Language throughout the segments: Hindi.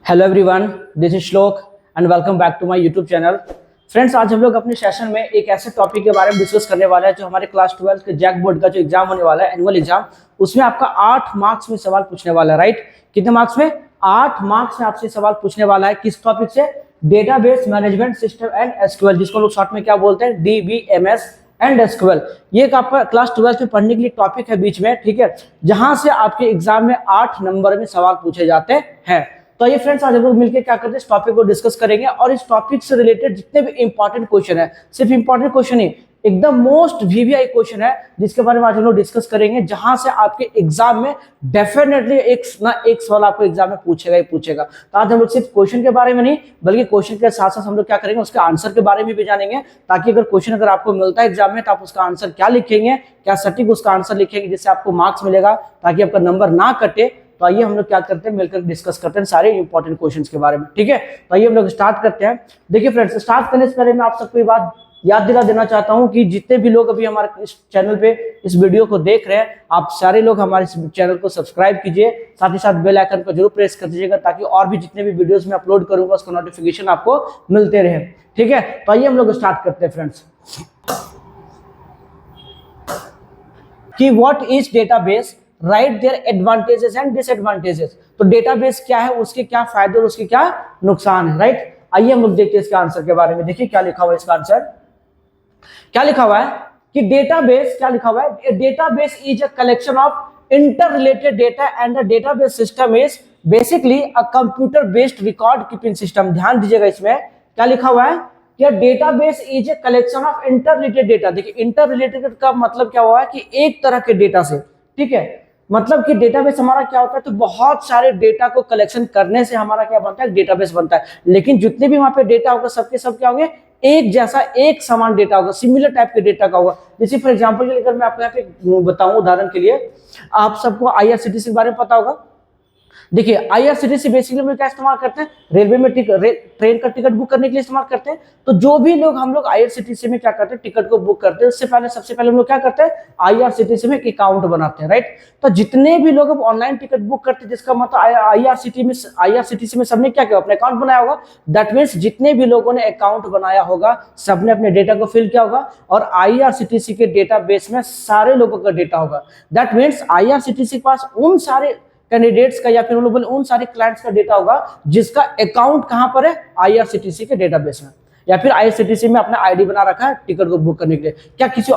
Hello everyone, this is Shlok and welcome back to my YouTube channel. Friends, आज हम लोग अपने सेशन में एक ऐसे टॉपिक के बारे में डिस्कस करने वाले हैं जो हमारे क्लास 12 के जैक बोर्ड का जो एग्जाम होने वाला है, एनुअल एग्जाम, उसमें आपका 8 मार्क्स में सवाल पूछने वाला है। राइट, कितने मार्क्स में? 8 मार्क्स में आपसे सवाल पूछने वाला है। किस टॉपिक से? Database management system and SQL, जिसको लोग शॉर्ट में क्या बोलते हैं, डीबीएमएस एंड एसक्यूएल। ये एक आपका क्लास 12 में पढ़ने के लिए टॉपिक है बीच में, ठीक है, जहां से आपके एग्जाम में 8 नंबर में सवाल पूछे जाते हैं। तो ये फ्रेंड्स, आज हम लोग मिलकर क्या करते हैं, इस टॉपिक को डिस्कस करेंगे और इस टॉपिक से रिलेटेड जितने भी इंपॉर्टेंट क्वेश्चन है, सिर्फ इंपॉर्टेंट क्वेश्चन ही, एकदम मोस्ट वीवीआई क्वेश्चन है, जिसके बारे में आज हम लोग डिस्कस करेंगे, जहां से आपके एग्जाम में डेफिनेटली एक ना एक सवाल आपको एग्जाम में पूछेगा ही पूछेगा। तो आज हम लोग सिर्फ क्वेश्चन के बारे में नहीं, बल्कि क्वेश्चन के साथ साथ हम लोग क्या करेंगे, उसके आंसर के बारे में भी जानेंगे, ताकि अगर क्वेश्चन अगर आपको मिलता है एग्जाम में तो आप उसका आंसर क्या लिखेंगे, क्या सटीक उसका आंसर लिखेंगे, जिससे आपको मार्क्स मिलेगा, ताकि आपका नंबर ना कटे। तो आइए हम लोग क्या करते हैं, मिलकर डिस्कस करते हैं सारे इंपॉर्टेंट क्वेश्चंस के बारे में, ठीक है। तो आइए हम लोग स्टार्ट करते हैं। देखिए फ्रेंड्स, स्टार्ट करने से पहले मैं आप सबको ये बात याद दिला देना चाहता हूं कि जितने भी लोग अभी हमारे इस चैनल पे इस वीडियो को देख रहे हैं, आप सारे लोग हमारे इस चैनल को सब्सक्राइब कीजिए, साथ ही साथ बेल आइकन को जरूर प्रेस कर दीजिएगा, ताकि और भी जितने भी वीडियोस में अपलोड करूंगा उसका नोटिफिकेशन आपको मिलते रहे, ठीक है। तो आइए हम लोग स्टार्ट करते हैं फ्रेंड्स कि what is database, write their advantages and disadvantages. तो डेटाबेस क्या है, उसके क्या फायदे और उसके क्या नुकसान है, राइट। आइए हम लोग देखते हैं इसके आंसर के बारे में। देखिए क्या लिखा हुआ है इसका आंसर, क्या लिखा हुआ है कि डेटाबेस, क्या लिखा हुआ है, database is a collection of inter related data and the database system is basically a computer based record keeping system. ध्यान दीजिएगा, इसमें क्या लिखा हुआ है कि database is a collection of inter related data. देखिए इंटर रिलेटेड का मतलब क्या हुआ है कि एक तरह के डेटा से, ठीक है, मतलब कि डेटाबेस हमारा क्या होता है, तो बहुत सारे डेटा को कलेक्शन करने से हमारा क्या बनता है, डेटाबेस बनता है। लेकिन जितने भी वहां पे डेटा होगा सबके सब क्या होंगे, एक जैसा एक समान डेटा होगा, सिमिलर टाइप के डेटा का होगा। जैसे फॉर एग्जांपल के लिए अगर मैं आपको यहाँ पे बताऊं, उदाहरण के लिए, आप सबको आईआरसीटीसी के बारे में पता होगा। देखिए आईआरसीटीसी बेसिकली में क्या इस्तेमाल करते हैं, रेलवे में ट्रेन का टिकट बुक करने के लिए इस्तेमाल करते हैं। तो जो भी लोग हम लोग आईआरसीटीसी में क्या करते हैं, टिकट को बुक करते हैं, उससे पहले सबसे पहले हम लोग क्या करते हैं, आईआरसीटीसी में एक अकाउंट बनाते हैं, राइट। तो जितने भी लोग अब ऑनलाइन टिकट बुक करते हैं, जिसका मतलब आईआरसीटीसी में सबने क्या किया, अपना अकाउंट बनाया होगा। दैट मीन्स जितने भी लोगों ने अकाउंट बनाया होगा, सबने अपने डेटा को फिल किया होगा, और आईआरसीटीसी के डेटाबेस में सारे लोगों का डेटा होगा। दैट मीन्स आईआरसीटीसी के पास उन सारे कैंडिडेट्स का या फिर लोग बोले उन सारे क्लाइंट्स का डेटा होगा जिसका अकाउंट कहां पर है, आईआरसीटीसी के डेटाबेस में, या फिर आईआरसीटीसी में अपना आईडी बना रखा है टिकट को बुक करने के लिए। क्या किसी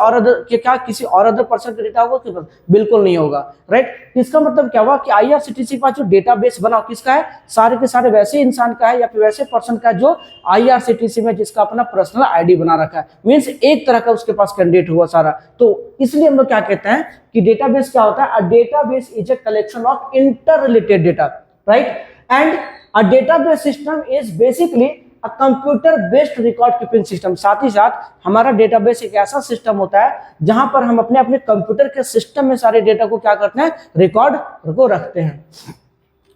और अदर पर्सन का डेटा होगा? बिल्कुल नहीं होगा, राइट। इसका मतलब क्या हुआ कि आईआरसीटीसी के पास जो डेटाबेस बना किसका है, सारे के सारे वैसे इंसान का है या फिर वैसे पर्सन का जो आईआरसीटीसी में जिसका अपना पर्सनल आईडी बना रखा है। मींस एक तरह का उसके पास कैंडिडेट हुआ सारा। तो इसलिए हम लोग क्या कहते हैं कि डेटाबेस क्या होता है, a database is a collection of inter related data, right, and a database system is basically a computer based record keeping system. साथ ही साथ हमारा डेटाबेस एक ऐसा सिस्टम होता है जहां पर हम अपने अपने कंप्यूटर के सिस्टम में सारे डेटा को क्या करते हैं, रिकॉर्ड को रखते हैं,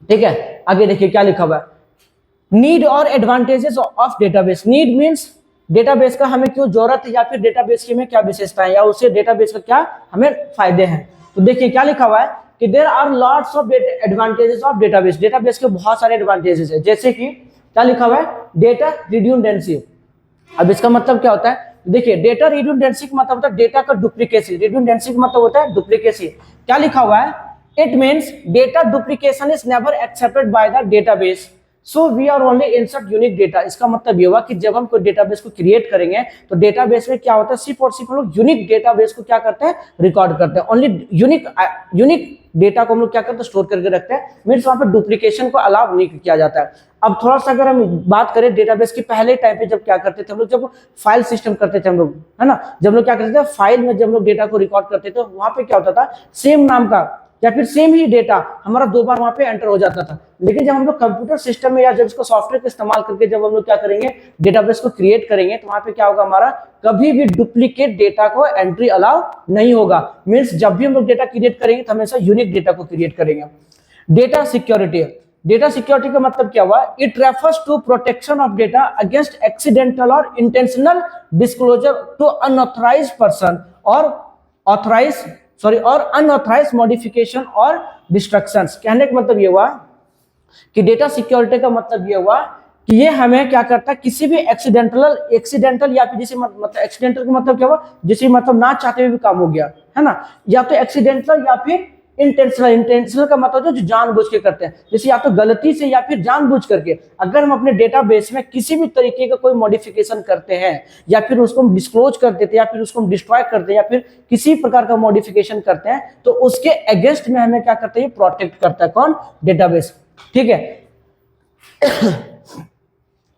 ठीक है। आगे देखिए क्या लिखा हुआ है, नीड और advantages of database. Need means database का हमें क्यों जरूरत है, या फिर डेटाबेस की में क्या विशेषताएं, या उससे डेटाबेस का क्या हमें फायदे हैं। तो देखिए क्या लिखा हुआ है कि there are lots of advantages of database. Database के बहुत सारे एडवांटेजेस है, जैसे कि क्या लिखा हुआ है, डेटा रिड्यूंडेंसी। अब इसका मतलब क्या होता है, देखिए डेटा रिड्यूंडेंसी का मतलब होता है डेटा का डुप्लीकेसी। रिड्यूंडेंसी का मतलब होता है डुप्लीकेसी। क्या लिखा हुआ है, it means data duplication is never accepted by the database, so we are only insert unique data. इसका मतलब ये हुआ कि जब हम कोई डेटाबेस को क्रिएट करेंगे तो डेटाबेस में क्या होता है, सिर्फ और सिर्फ हम लोग यूनिक डेटाबेस को क्या करते हैं, रिकॉर्ड करते हैं। ओनली यूनिक डेटा को हम लोग क्या करते हैं, स्टोर करके रखते हैं। मींस वहां पर डुप्लीकेशन को अलाउ नहीं किया जाता है। अब थोड़ा सा अगर हम बात करें डेटाबेस की, पहले टाइम पे जब क्या करते थे हम लोग, जब फाइल सिस्टम करते थे हम लोग, है ना, जब लोग क्या करते थे फाइल में, जब लोग डेटा को रिकॉर्ड करते थे, वहां पे क्या होता था, सेम नाम का या फिर सेम ही डेटा हमारा 2 बार वहां पे एंटर हो जाता था। लेकिन जब हम लोग कंप्यूटर सिस्टम में या जब इसको सॉफ्टवेयर का इस्तेमाल करके जब हम लोग क्या करेंगे, डेटाबेस को क्रिएट करेंगे, तो वहां पे क्या होगा, हमारा कभी भी डुप्लीकेट डेटा को एंट्री अलाउ नहीं होगा। मींस जब भी हम लोग डेटा क्रिएट करेंगे तो हमेशा यूनिक डेटा को क्रिएट करेंगे। Data security. डेटा सिक्योरिटी का मतलब क्या हुआ, it refers to protection of data against accidental और intentional disclosure to unauthorized person और अनऑथराइज्ड मॉडिफिकेशन और डिस्ट्रक्शंस। कहने का मतलब ये हुआ कि डेटा सिक्योरिटी का मतलब ये हुआ कि ये हमें क्या करता है, किसी भी एक्सीडेंटल या फिर जिसे मतलब एक्सीडेंटल का मतलब क्या हुआ, जिसे मतलब ना चाहते हुए भी काम हो गया है ना, या तो एक्सीडेंटल या फिर इंटेंशनल का मतलब जो जानबूझ के करते हैं, जैसे या तो गलती से या फिर जानबूझ करके अगर हम अपने डेटाबेस में किसी भी तरीके का कोई मॉडिफिकेशन करते हैं या फिर उसको हम डिस्क्लोज कर देते हैं या फिर उसको हम डिस्ट्रॉय करते हैं या फिर किसी प्रकार का मॉडिफिकेशन करते हैं, तो उसके अगेंस्ट में हमें क्या करते हैं, प्रोटेक्ट करता है कौन, डेटाबेस। ठीक है।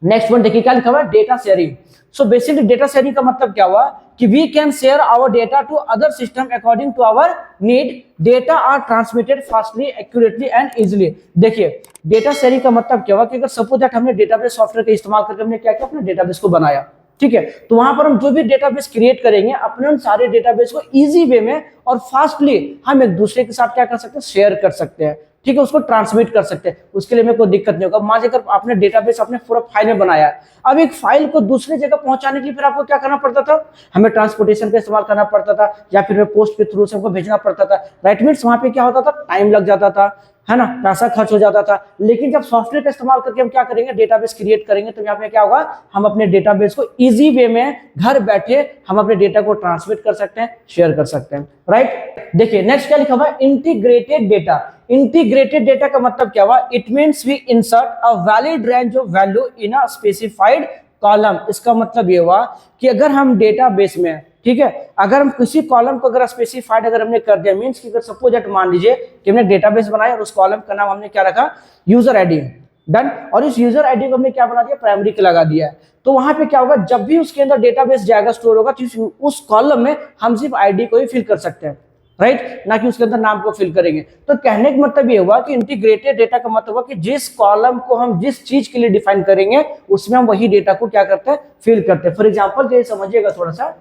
नेक्स्ट वन देखिए क्या लिखा हुआ है, data sharing. So basically data sharing का मतलब क्या हुआ कि we can share our data to other system according to our need, data are transmitted fastly, accurately and easily. देखिए डेटा शेयरिंग का मतलब क्या हुआ कि अगर सपोज दैट हमने डेटाबेस सॉफ्टवेयर का इस्तेमाल करके हमने क्या किया, अपने डेटाबेस को बनाया, ठीक है, तो वहां पर हम जो भी डेटाबेस क्रिएट करेंगे अपने उन सारे डेटाबेस को इजी वे में और फास्टली हम एक दूसरे के साथ क्या कर सकते हैं, शेयर कर सकते हैं। ठीक है, उसको ट्रांसमिट कर सकते हैं, उसके लिए में कोई दिक्कत नहीं होगा। मान लीजिए अगर आपने डेटाबेस अपने पूरा फाइल में बनाया है, अब एक फाइल को दूसरी जगह पहुंचाने के लिए फिर आपको क्या करना पड़ता था, हमें ट्रांसपोर्टेशन का इस्तेमाल करना पड़ता था या फिर पोस्ट के थ्रू से हमको भेजना पड़ता था। राइट मीन्स वहां पे क्या होता था, टाइम लग जाता था, है ना, पैसा खर्च हो जाता था। लेकिन जब सॉफ्टवेयर का इस्तेमाल करके हम क्या करेंगे, डेटाबेस क्रिएट करेंगे, तो यहाँ पे क्या होगा, हम अपने डेटाबेस को इजी वे में घर बैठे हम अपने डेटा को ट्रांसमिट कर सकते हैं, शेयर कर सकते हैं। राइट, देखिए नेक्स्ट क्या लिखा हुआ है, इंटीग्रेटेड डेटा। इंटीग्रेटेड डेटा का मतलब क्या हुआ, it means we insert a valid range of value in a specified column. इसका मतलब ये हुआ कि अगर हम डेटाबेस में, ठीक है, अगर हम किसी कॉलम को अगर स्पेसिफाइड अगर हमने कर दिया, मींस कि अगर सपोज दैट मान लीजिए कि हमने डेटाबेस बनाया और उस कॉलम का नाम हमने क्या रखा, यूजर आईडी, डन, और इस यूजर आईडी को हमने क्या बना दिया, प्राइमरी के लगा दिया है, तो वहां पे क्या होगा, जब भी उसके अंदर डेटाबेस जाएगा, स्टोर होगा, तो उस कॉलम में हम सिर्फ आईडी को ही फिल कर सकते हैं, राइट, ना कि उसके अंदर नाम को फिल करेंगे। तो कहने का मतलब ये हुआ कि इंटीग्रेटेड डेटा का मतलब हुआ कि जिस कॉलम को हम जिस चीज के लिए डिफाइन करेंगे उसमें हम वही डेटा को क्या करते हैं, फिल करते हैं। फॉर एग्जाम्पल ये समझिएगा थोड़ा सा,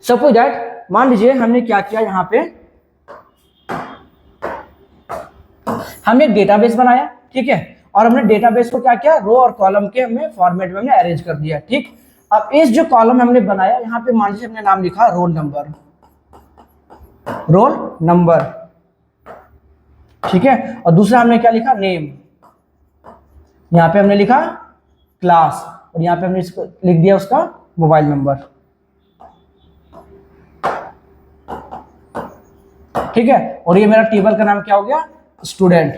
सपोज दैट मान लीजिए हमने क्या किया, यहां पे हमने एक डेटाबेस बनाया, ठीक है, और हमने डेटाबेस को क्या किया, रो और कॉलम के हमने फॉर्मेट में हमने अरेंज कर दिया। ठीक, अब इस जो कॉलम हमने बनाया, यहां पे मान लीजिए हमने नाम लिखा रोल नंबर, ठीक है, और दूसरा हमने क्या लिखा, नेम, यहां पे हमने लिखा क्लास, और यहां पे हमने इसको लिख दिया उसका मोबाइल नंबर। ठीक है, और ये मेरा टेबल का नाम क्या हो गया, स्टूडेंट।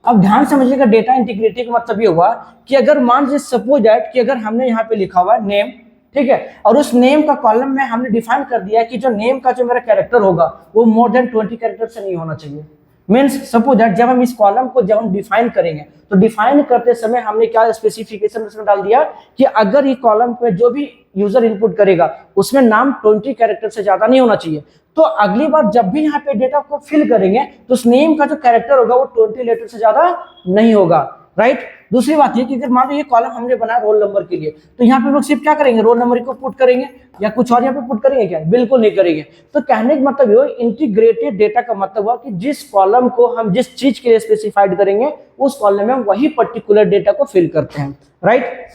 अब ध्यान समझिएगा, डेटा इंटीग्रिटी का मतलब ये हुआ कि अगर मान लीजिए सपोज दैट कि अगर हमने यहाँ पे लिखा हुआ नेम, ठीक है, और उस नेम का कॉलम में हमने डिफाइन कर दिया कि जो नेम का जो मेरा कैरेक्टर होगा वो मोर देन 20 कैरेक्टर से नहीं होना चाहिए। मीन्स सपोज दैट जब हम इस कॉलम को जब हम डिफाइन करेंगे, तो डिफाइन करते समय हमने क्या स्पेसिफिकेशन उसमें डाल दिया कि अगर ये कॉलम पे जो भी यूजर इनपुट करेगा उसमें नाम 20 कैरेक्टर से ज्यादा नहीं होना चाहिए। तो अगली बार जब भी यहाँ पे डेटा को फिल करेंगे तो उस नेम का जो कैरेक्टर होगा वो 20 लेटर से ज्यादा नहीं होगा। राइट, दूसरी बात ये कि अगर मान लो ये कॉलम हमने बनाया रोल नंबर के लिए, तो यहाँ पे लोग सिर्फ क्या करेंगे, रोल नंबर को पुट करेंगे या कुछ और यहाँ पे पुट करेंगे क्या, बिल्कुल नहीं करेंगे। तो कहने का मतलब ये इंटीग्रेटेड डेटा का मतलब हुआ कि जिस कॉलम को हम जिस चीज के लिए स्पेसिफाइड करेंगे उस कॉलम में हम वही पर्टिकुलर डेटा को फिल करते हैं। राइट,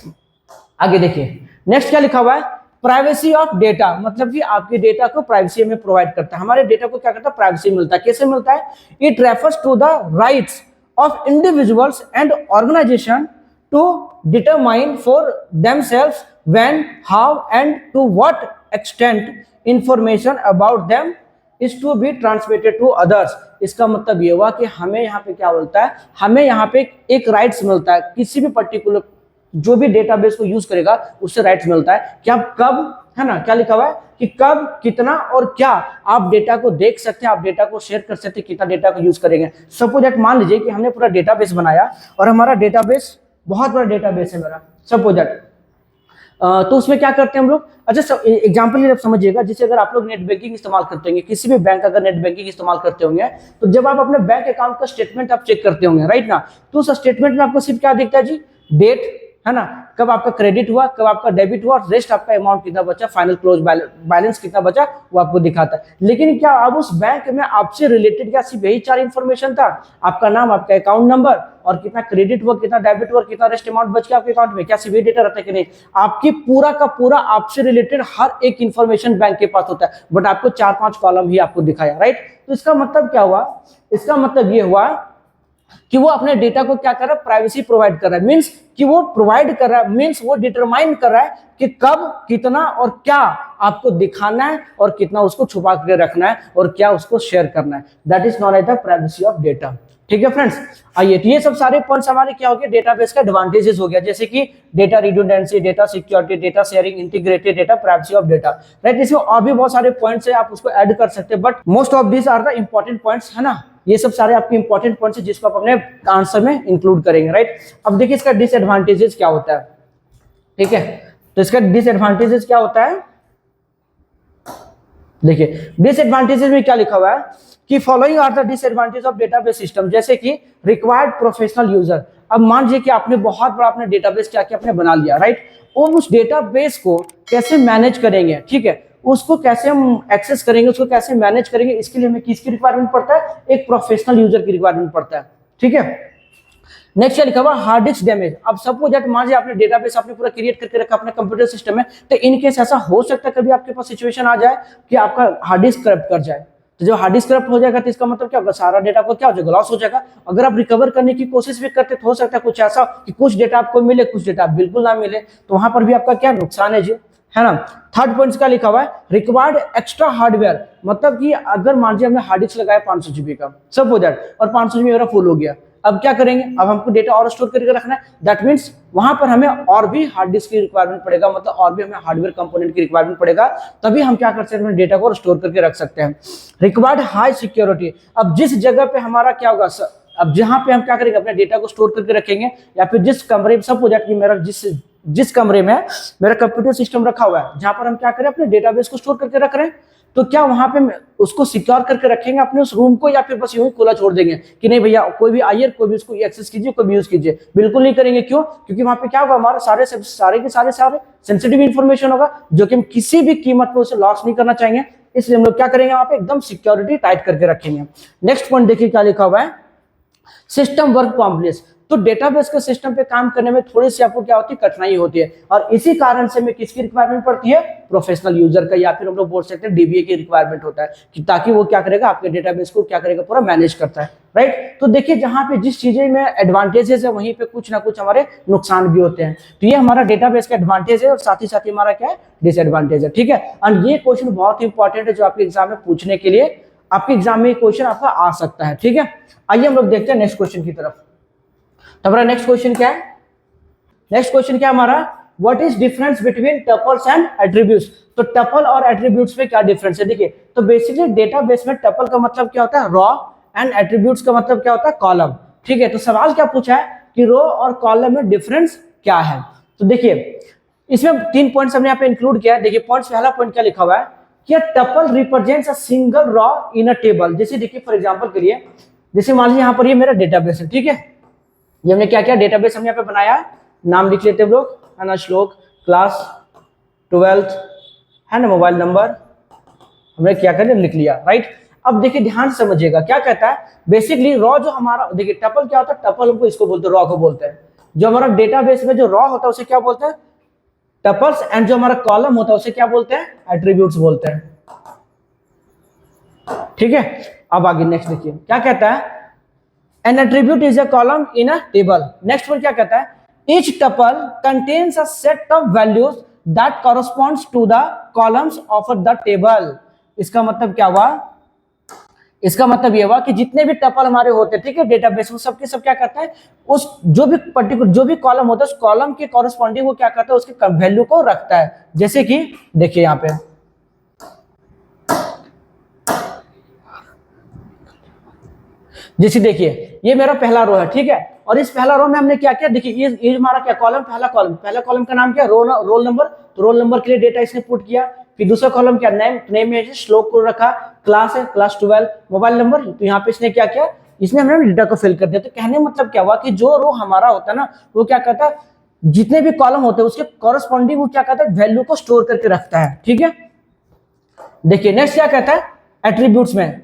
आगे देखिए नेक्स्ट क्या लिखा हुआ है, प्राइवेसी ऑफ डेटा, मतलब कि आपके डेटा को प्राइवेसी में प्रोवाइड करता है, हमारे डेटा को क्या करता है, प्राइवेसी मिलता है। कैसे मिलता है, it refers to the rights of individuals and organization to determine for themselves when, how and to what extent information about them is to be transmitted to others। इसका मतलब ये हुआ कि हमें यहाँ पे क्या बोलता है, हमें यहाँ पे एक राइट्स मिलता है, किसी भी पर्टिकुलर जो भी डेटाबेस को यूज करेगा उससे राइट्स मिलता है कि आप कब, है ना, क्या लिखा हुआ है कि कब, कितना और क्या आप डेटा को देख सकते हैं, आप डेटा को शेयर कर सकते हैं, कितना डेटा को यूज करेंगे। सपोज दैट मान लीजिए कि हमने पूरा डेटाबेस बनाया और हमारा डेटाबेस बहुत बड़ा डेटाबेस है मेरा, सपोज दैट, तो उसमें क्या करते हैं हम लोग, अच्छा एग्जांपल आप समझिएगा, जैसे अगर आप लोग नेट बैंकिंग इस्तेमाल करते होंगे, किसी भी बैंक अगर नेट बैंकिंग इस्तेमाल करते होंगे, तो जब आप अपने बैंक अकाउंट का स्टेटमेंट आप चेक करते होंगे, राइट ना, तो उस स्टेटमेंट में आपको सिर्फ क्या दिखता है जी, डेट, है ना, कब आपका क्रेडिट हुआ, कब आपका डेबिट हुआ, रेस्ट आपका अमाउंट कितना बचा, फाइनल क्लोज बैलेंस कितना बचा, वो आपको दिखाता है। लेकिन क्या अब उस बैंक में आपसे रिलेटेड क्या सिर्फ यही 4 इंफॉर्मेशन था, आपका नाम, आपका अकाउंट नंबर और कितना क्रेडिट हुआ, कितना डेबिट हुआ, कितना रेस्ट अमाउंट बच गया आपके अकाउंट में, क्या सिर्फ यही डेटा रहता है कि नहीं, आपकी पूरा का पूरा आपसे रिलेटेड हर एक इंफॉर्मेशन बैंक के पास होता है, बट आपको 4-5 कॉलम ही आपको दिखाया। राइट, तो इसका मतलब क्या हुआ, इसका मतलब ये हुआ कि वो अपने डेटा को क्या कर रहा है, प्राइवेसी प्रोवाइड कर रहा है। मींस कि वो प्रोवाइड कर रहा है, मींस वो डिटरमाइन कर रहा है कि कब कितना और क्या आपको दिखाना है और कितना उसको छुपा के रखना है और क्या उसको शेयर करना है। That is known as the privacy of data. ठीक है फ्रेंड्स, आइए, तो ये सब सारे पॉइंट्स हमारे क्या हो गए, डेटाबेस का एडवांटेजेस हो गया, जैसे कि data redundancy, data security, data sharing, integrated data, privacy of data, right. इसमें और भी बहुत सारे पॉइंट्स है, आप उसको ऐड कर सकते हैं, but most of this are the important points, है ना। ये सब सारे आपके इंपॉर्टेंट पॉइंट्स है जिसको आप अपने आंसर में इंक्लूड करेंगे, राइट। अब देखिए इसका डिसएडवांटेजेस क्या होता है, ठीक है। तो इसका डिसएडवांटेजेस क्या होता है, देखिए डिसएडवांटेजेस में क्या लिखा हुआ है कि following are the disadvantage of database system, जैसे कि रिक्वायर्ड प्रोफेशनल यूजर। अब मान लीजिए कि आपने बहुत बड़ा अपने डेटाबेस क्या क्या आपने बना लिया, राइट। और उस डेटाबेस को कैसे मैनेज करेंगे, ठीक है, उसको कैसे हम एक्सेस करेंगे, उसको कैसे मैनेज करेंगे, इसके लिए हमें किसकी रिक्वायरमेंट पड़ता है, एक प्रोफेशनल यूजर की रिक्वायरमेंट पड़ता है, ठीक है। नेक्स्ट क्या लिखा हुआ, हार्ड डिस्क डैमेज। अब सपोज दैट मान लीजिए आपने डेटाबेस आपने पूरा क्रिएट करके रखा अपने कंप्यूटर सिस्टम में, तो इन केस ऐसा हो सकता है कभी आपके पास सिचुएशन आ जाए कि आपका हार्ड डिस्क करप्ट कर जाए। तो जब हार्ड डिस्क करप्ट हो जाएगा तो इसका मतलब क्या होगा, सारा डेटा को क्या हो जाएगा, लॉस हो जाएगा। अगर आप रिकवर करने की कोशिश भी करते तो हो सकता है कुछ ऐसा कि कुछ डेटा आपको मिले, कुछ डेटा बिल्कुल ना मिले, तो वहां पर भी आपका क्या नुकसान है जी, है ना। थर्ड पॉइंट क्या लिखा हुआ है, रिक्वायर्ड एक्स्ट्रा हार्डवेयर। मतलब कि अगर मान लीजिए हमने हार्ड डिस्क लगाया 500 जीबी का, सब हो जाए, और 500 जीबी मेरा फुल हो गया, अब क्या करेंगे, अब हमको डेटा और स्टोर करके रखना है। दैट मीन्स वहां पर हमें और भी हार्ड डिस्क की रिक्वायरमेंट पड़ेगा, मतलब और भी हमें हार्डवेयर कंपोनेंट की रिक्वायरमेंट पड़ेगा, तभी हम क्या कर सकते हैं, डेटा को स्टोर करके रख सकते हैं। Required high security. अब जिस जगह पे हमारा क्या होगा, अब जहां पे हम क्या करेंगे, अपने डेटा को स्टोर करके रखेंगे, या फिर जिस कमरे में, सब हो जाए कि मेरा जिस कमरे में मेरा कंप्यूटर सिस्टम रखा हुआ है, जहां पर हम क्या करें, अपने डेटाबेस को स्टोर करके रख रहे हैं, तो क्या वहां पे उसको सिक्योर करके रखेंगे अपने उस रूम को, या फिर बस यूं ही खुला छोड़ देंगे कि नहीं भैया कोई भी आइए, कोई भी उसको एक्सेस कीजिए, कोई भी यूज कीजिए? बिल्कुल नहीं करेंगे। क्यों? क्योंकि वहां पे क्या होगा, हमारा सारे के सारे सेंसिटिव इंफॉर्मेशन होगा, जो कि हम किसी भी कीमत पर उसे लॉस नहीं करना चाहेंगे, इसलिए हम लोग क्या करेंगे, वहां पे एकदम सिक्योरिटी टाइट करके रखेंगे। नेक्स्ट पॉइंट देखिए क्या लिखा हुआ है, सिस्टम वर्क कॉम्प्लेक्स। तो डेटाबेस के सिस्टम पे काम करने में थोड़ी सी आपको क्या होती है, कठिनाई होती है, और इसी कारण से हमें किसकी रिक्वायरमेंट पड़ती है, प्रोफेशनल यूजर का, या फिर हम लोग बोल सकते हैं डीबीए की रिक्वायरमेंट होता है, कि ताकि वो क्या करेगा, आपके डेटाबेस को क्या करेगा, पूरा मैनेज करता है, राइट। तो देखिए जहां पे जिस चीजें में एडवांटेजेस है, वहीं पे कुछ ना कुछ हमारे नुकसान भी होते हैं। तो ये हमारा डेटाबेस का एडवांटेज है, और साथ ही हमारा क्या है, डिसएडवांटेज है, ठीक है। और ये क्वेश्चन बहुत इंपॉर्टेंट है, जो आपके एग्जाम में पूछने के लिए, आपके एग्जाम में क्वेश्चन आपका आ सकता है, ठीक है। आइए हम लोग देखते हैं नेक्स्ट क्वेश्चन की तरफ। तो हमारा नेक्स्ट क्वेश्चन क्या है, नेक्स्ट क्वेश्चन क्या हमारा, what is difference between tuples and attributes. तो टपल और एट्रीब्यूट्स में क्या डिफरेंस है, देखिए। तो बेसिकली डेटाबेस में टपल का मतलब क्या होता है, रॉ, एंड एट्रीब्यूट्स का मतलब क्या होता है, कॉलम, ठीक है। तो सवाल क्या पूछा है कि रो और कॉलम में डिफरेंस क्या है। तो देखिए इसमें 3 पॉइंट्स हमने यहाँ पे इंक्लूड किया है। देखिए पॉइंट्स, पहला पॉइंट क्या लिखा हुआ है कि tuple represents a single raw in a table. जैसे देखिए फॉर एग्जांपल के लिए, जैसे मान लीजिए यहाँ पर ये मेरा डेटाबेस है, ठीक है। ये हमने क्या किया, डेटाबेस हमने यहाँ पे बनाया, नाम लिख लेते हैं हम लोग, है ना, श्लोक, क्लास 12th, है ना, मोबाइल नंबर, हमने क्या कर लिख लिया, राइट। अब देखिए ध्यान से समझिएगा क्या कहता है, बेसिकली रॉ जो हमारा, देखिए टपल क्या होता है, टपल हमको इसको बोलते हैं, रॉ को बोलते हैं। जो हमारा डेटाबेस में जो रॉ होता है उसे क्या बोलते हैं, टपल्स, एंड जो हमारा कॉलम होता है उसे क्या बोलते हैं, एट्रीब्यूट्स बोलते हैं, ठीक है। अब आगे नेक्स्ट देखिए क्या कहता है, an attribute is a column in a table. Next one क्या कहता है, each tuple contains a set of values that corresponds to the columns of the table. इसका मतलब क्या हुआ, इसका मतलब ये हुआ कि जितने भी टपल हमारे होते हैं, ठीक है, डेटाबेस में, सबके सब क्या करता है, उस जो भी पर्टिकुलर जो भी कॉलम होता है, उस कॉलम के कॉरेस्पॉन्डिंग वो क्या करता है, उसके वैल्यू को रखता है। जैसे कि देखिए यहाँ पे जैसे देखिए ये मेरा पहला रो है, ठीक है, और इस पहला रो में हमने क्या किया, देखिए ये हमारा क्या कॉलम, पहला कॉलम का नाम क्या, रोल नंबर। तो रोल नंबर के लिए डेटा इसने पुट किया। फिर दूसरा कॉलम क्या, नेम में श्लोक को रखा, क्लास है क्लास 12, मोबाइल नंबर, तो यहाँ पे इसने क्या किया, इसने हमने डेटा को फिल कर दिया। तो कहने मतलब क्या हुआ कि जो रो हमारा होता है ना, वो क्या करता है, जितने भी कॉलम होते हैं उसके कॉरेस्पॉन्डिंग वो क्या करता है, वैल्यू को स्टोर करके रखता है, ठीक है। देखिए नेक्स्ट क्या कहता है, एट्रीब्यूट्स में,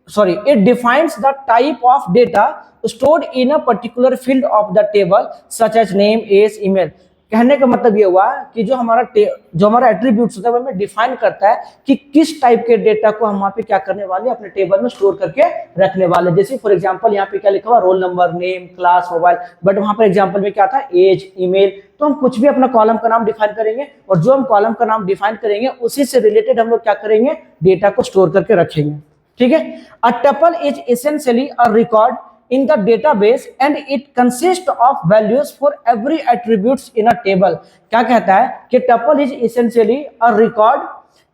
it defines the type of data stored in a particular field of the table such as name, age, email. कहने का मतलब ये हुआ कि जो हमारा एट्रीब्यूट्स होता है वो हमें डिफाइन करता है कि किस टाइप के डेटा को हम वहाँ पे क्या करने वाले, अपने टेबल में स्टोर करके रखने वाले। जैसे फॉर एग्जांपल यहाँ पे क्या लिखा हुआ, roll number, name, class, mobile, but वहाँ पर एग्जांपल में क्या था, एज, ईमेल। तो हम कुछ भी अपना कॉलम का नाम डिफाइन करेंगे और जो हम कॉलम का नाम डिफाइन करेंगे उसी से रिलेटेड हम लोग क्या करेंगे, डेटा को स्टोर करके रखेंगे। ठीक है। A tuple is essentially a record in the database and it consists of values for every attributes in a table। क्या कहता है कि tuple is essentially a record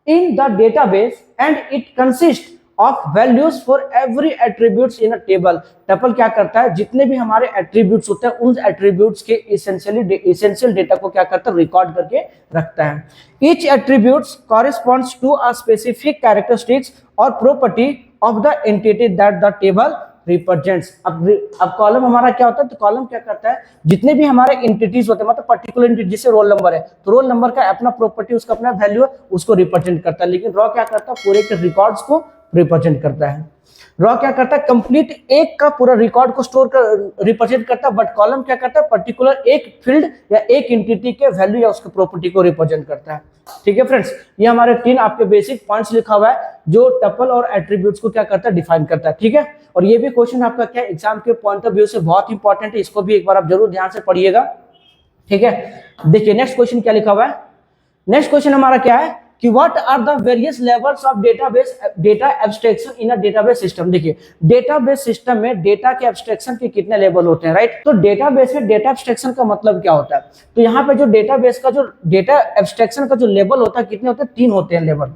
in the database and it consists of values for every attributes in a table। tuple क्या करता है, जितने भी हमारे attributes होते हैं उन attributes के essential data को क्या करता है, रिकॉर्ड करके रखता है। each attributes corresponds to a specific characteristics or property of the entity that the table represents. अब कॉलम हमारा क्या होता है, तो कॉलम क्या करता है, जितने भी हमारे एंटिटीज होते हैं, मतलब पर्टिकुलर एंटिटी, जैसे रोल नंबर है तो रोल नंबर का अपना प्रॉपर्टी, उसका अपना वैल्यू है, उसको रिप्रेजेंट करता है। लेकिन रॉ क्या करता है, पूरे के रिकॉर्ड्स को रिप्रेजेंट करता है। रॉ क्या करता है, कंप्लीट एक का पूरा रिकॉर्ड को स्टोर कर रिप्रेजेंट करता है, बट कॉलम क्या करता है, पर्टिकुलर एक फील्ड या एक एंटिटी के वैल्यू या उसके प्रॉपर्टी को रिप्रेजेंट करता है। ठीक है फ्रेंड्स, ये हमारे 3 आपके बेसिक पॉइंट्स लिखा हुआ है जो टपल और एट्रीब्यूट्स को क्या करता है, डिफाइन करता है। ठीक है, और ये भी क्वेश्चन आपका क्या एग्जाम के पॉइंट ऑफ व्यू से बहुत इंपॉर्टेंट है, इसको भी एक बार आप जरूर ध्यान से पढ़िएगा। ठीक है, देखिए नेक्स्ट क्वेश्चन क्या लिखा हुआ है। नेक्स्ट क्वेश्चन हमारा क्या है कि what are the various levels of data abstraction in a database system. देखिए डेटाबेस सिस्टम में डेटा के एब्स्ट्रैक्शन के कितने लेवल होते हैं, राइट। तो डेटाबेस में डेटा एब्स्ट्रैक्शन का मतलब क्या होता है, तो यहाँ पे जो डेटाबेस का जो डेटा एब्स्ट्रैक्शन का जो लेवल होता है, कितने होते हैं, 3 होते हैं लेवल।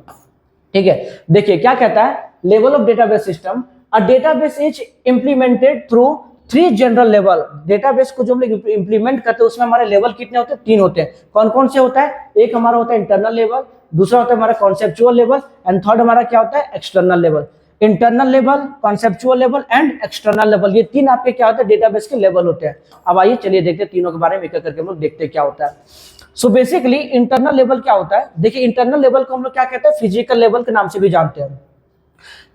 ठीक है, देखिए क्या कहता है, level of database system, a database is implemented through 3 general level. Database को जो हम लोग इंप्लीमेंट करते हैं उसमें हमारे लेवल कितने होते हैं, 3 होते हैं। कौन कौन से होता है, एक हमारा होता है इंटरनल लेवल, दूसरा होता है हमारा कॉन्सेप्चुअल लेवल एंड थर्ड हमारा क्या होता है, external level. Internal level, conceptual level and external level, ये 3 आपके क्या होते हैं, डेटाबेस के लेवल होते हैं। अब आइए चलिए देखते हैं तीनों के बारे में एक करके हम लोग देखते हैं क्या होता है। सो बेसिकली इंटरनल लेवल क्या होता है, देखिए इंटरनल लेवल को हम लोग क्या कहते हैं, फिजिकल लेवल के नाम से भी जानते हैं।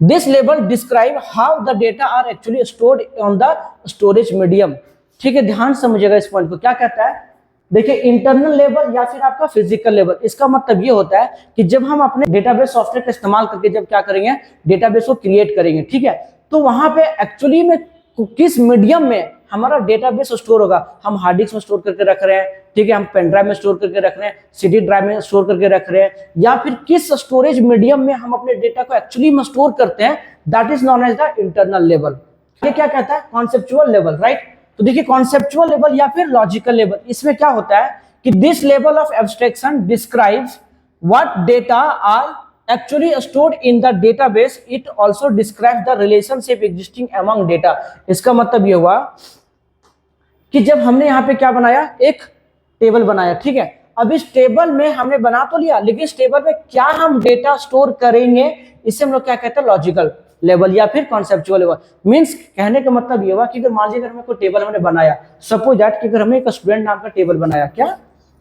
This level describe how the data are actually stored on the storage medium। ठीक है, ध्यान समझिएगा इस पॉइंट को। क्या कहता है, देखिए इंटरनल लेवल या फिर आपका फिजिकल लेवल, इसका मतलब ये होता है कि जब हम अपने डेटाबेस सॉफ्टवेयर का इस्तेमाल करके जब क्या करेंगे, डेटाबेस को क्रिएट करेंगे, ठीक है, तो वहां पे एक्चुअली में किस मीडियम में हमारा डेटाबेस स्टोर होगा, हम हार्ड डिस्क में स्टोर करके रख रहे हैं, ठीक है, हम पेन ड्राइव में स्टोर करके रख रहे हैं, सीडी ड्राइव में स्टोर करके रख रहे हैं, या फिर किस स्टोरेज मीडियम में हम अपने डेटा को एक्चुअली में स्टोर करते हैं, that is known as the internal level. ये क्या कहता है, कॉन्सेप्चुअल लेवल, राइट। तो देखिए कॉन्सेप्चुअल लेवल या फिर लॉजिकल लेवल, इसमें क्या होता है कि this level of abstraction describes what data are actually stored in the database। it also describes the relationship existing among data। इसका मतलब ये हुआ कि जब हमने यहाँ पे क्या बनाया, एक टेबल बनाया, ठीक है, अब इस टेबल में हमने बना तो लिया, लेकिन इस टेबल में क्या हम डेटा स्टोर करेंगे, इसे हम लोग क्या कहते हैं, लॉजिकल लेवल या फिर कॉन्सेप्चुअल लेवल। मीन्स कहने का मतलब ये हुआ कि अगर मान लीजिए अगर हमें कोई टेबल हमने बनाया, सपोज दैट कि अगर हमने एक स्टूडेंट नाम का टेबल बनाया, क्या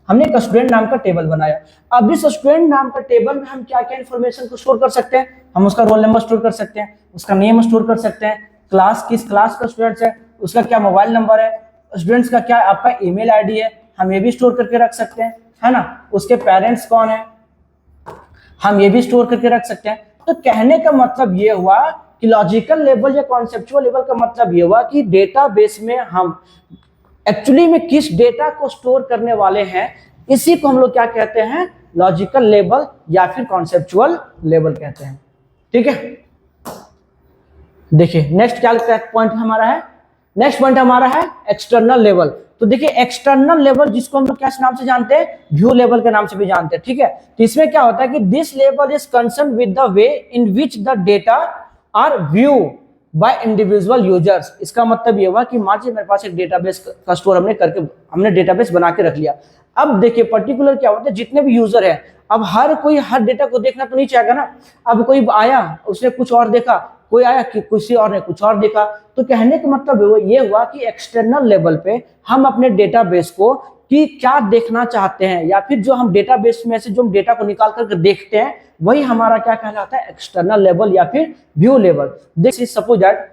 हमने एक स्टूडेंट नाम का टेबल बनाया, अब इस स्टूडेंट नाम का टेबल में हम क्या क्या इन्फॉर्मेशन को स्टोर कर सकते हैं, हम उसका रोल नंबर स्टोर कर सकते हैं, उसका नेम स्टोर कर सकते हैं, क्लास किस क्लास का स्टूडेंट है, उसका क्या मोबाइल नंबर है, स्टूडेंट्स का क्या आपका ईमेल आईडी है, हम ये भी स्टोर करके रख सकते हैं, है ना, उसके पेरेंट्स कौन है, हम ये भी स्टोर करके रख सकते हैं। तो कहने का मतलब ये हुआ कि लॉजिकल लेवल या कॉन्सेप्चुअल लेवल का मतलब ये हुआ कि डेटाबेस में हम एक्चुअली में किस डेटा को स्टोर करने वाले हैं, इसी को हम लोग क्या कहते हैं, लॉजिकल लेवल या फिर कॉन्सेप्चुअल लेवल कहते हैं। ठीक है, देखिए नेक्स्ट क्या पॉइंट हमारा है, नेक्स्ट पॉइंट हमारा है एक्सटर्नल लेवल। तो देखिए एक्सटर्नल लेवल जिसको हम लोग क्या नाम से जानते हैं, व्यू लेवल के नाम से भी जानते हैं। ठीक है, तो इसमें क्या होता है कि this level is concern with the way in which the data are view by individual users. इसका मतलब ये हुआ कि मान लीजिए मेरे पास एक डेटाबेस का स्टोर हमने डेटाबेस बना के रख लिया। अब देखिए पर्टिकुलर क्या होता है, जितने भी यूजर है, अब हर कोई हर डेटा को देखना तो नहीं चाहेगा ना। अब कोई आया उसने कुछ और देखा, कोई आया कि किसी और ने कुछ और देखा। तो कहने का मतलब ये हुआ कि एक्सटर्नल लेवल पे हम अपने डेटाबेस को कि क्या देखना चाहते हैं, या फिर जो हम डेटाबेस में से जो हम डेटा को निकाल करके देखते हैं, वही हमारा क्या कहलाता है, एक्सटर्नल लेवल या फिर व्यू लेवल। देखिए सपोज दैट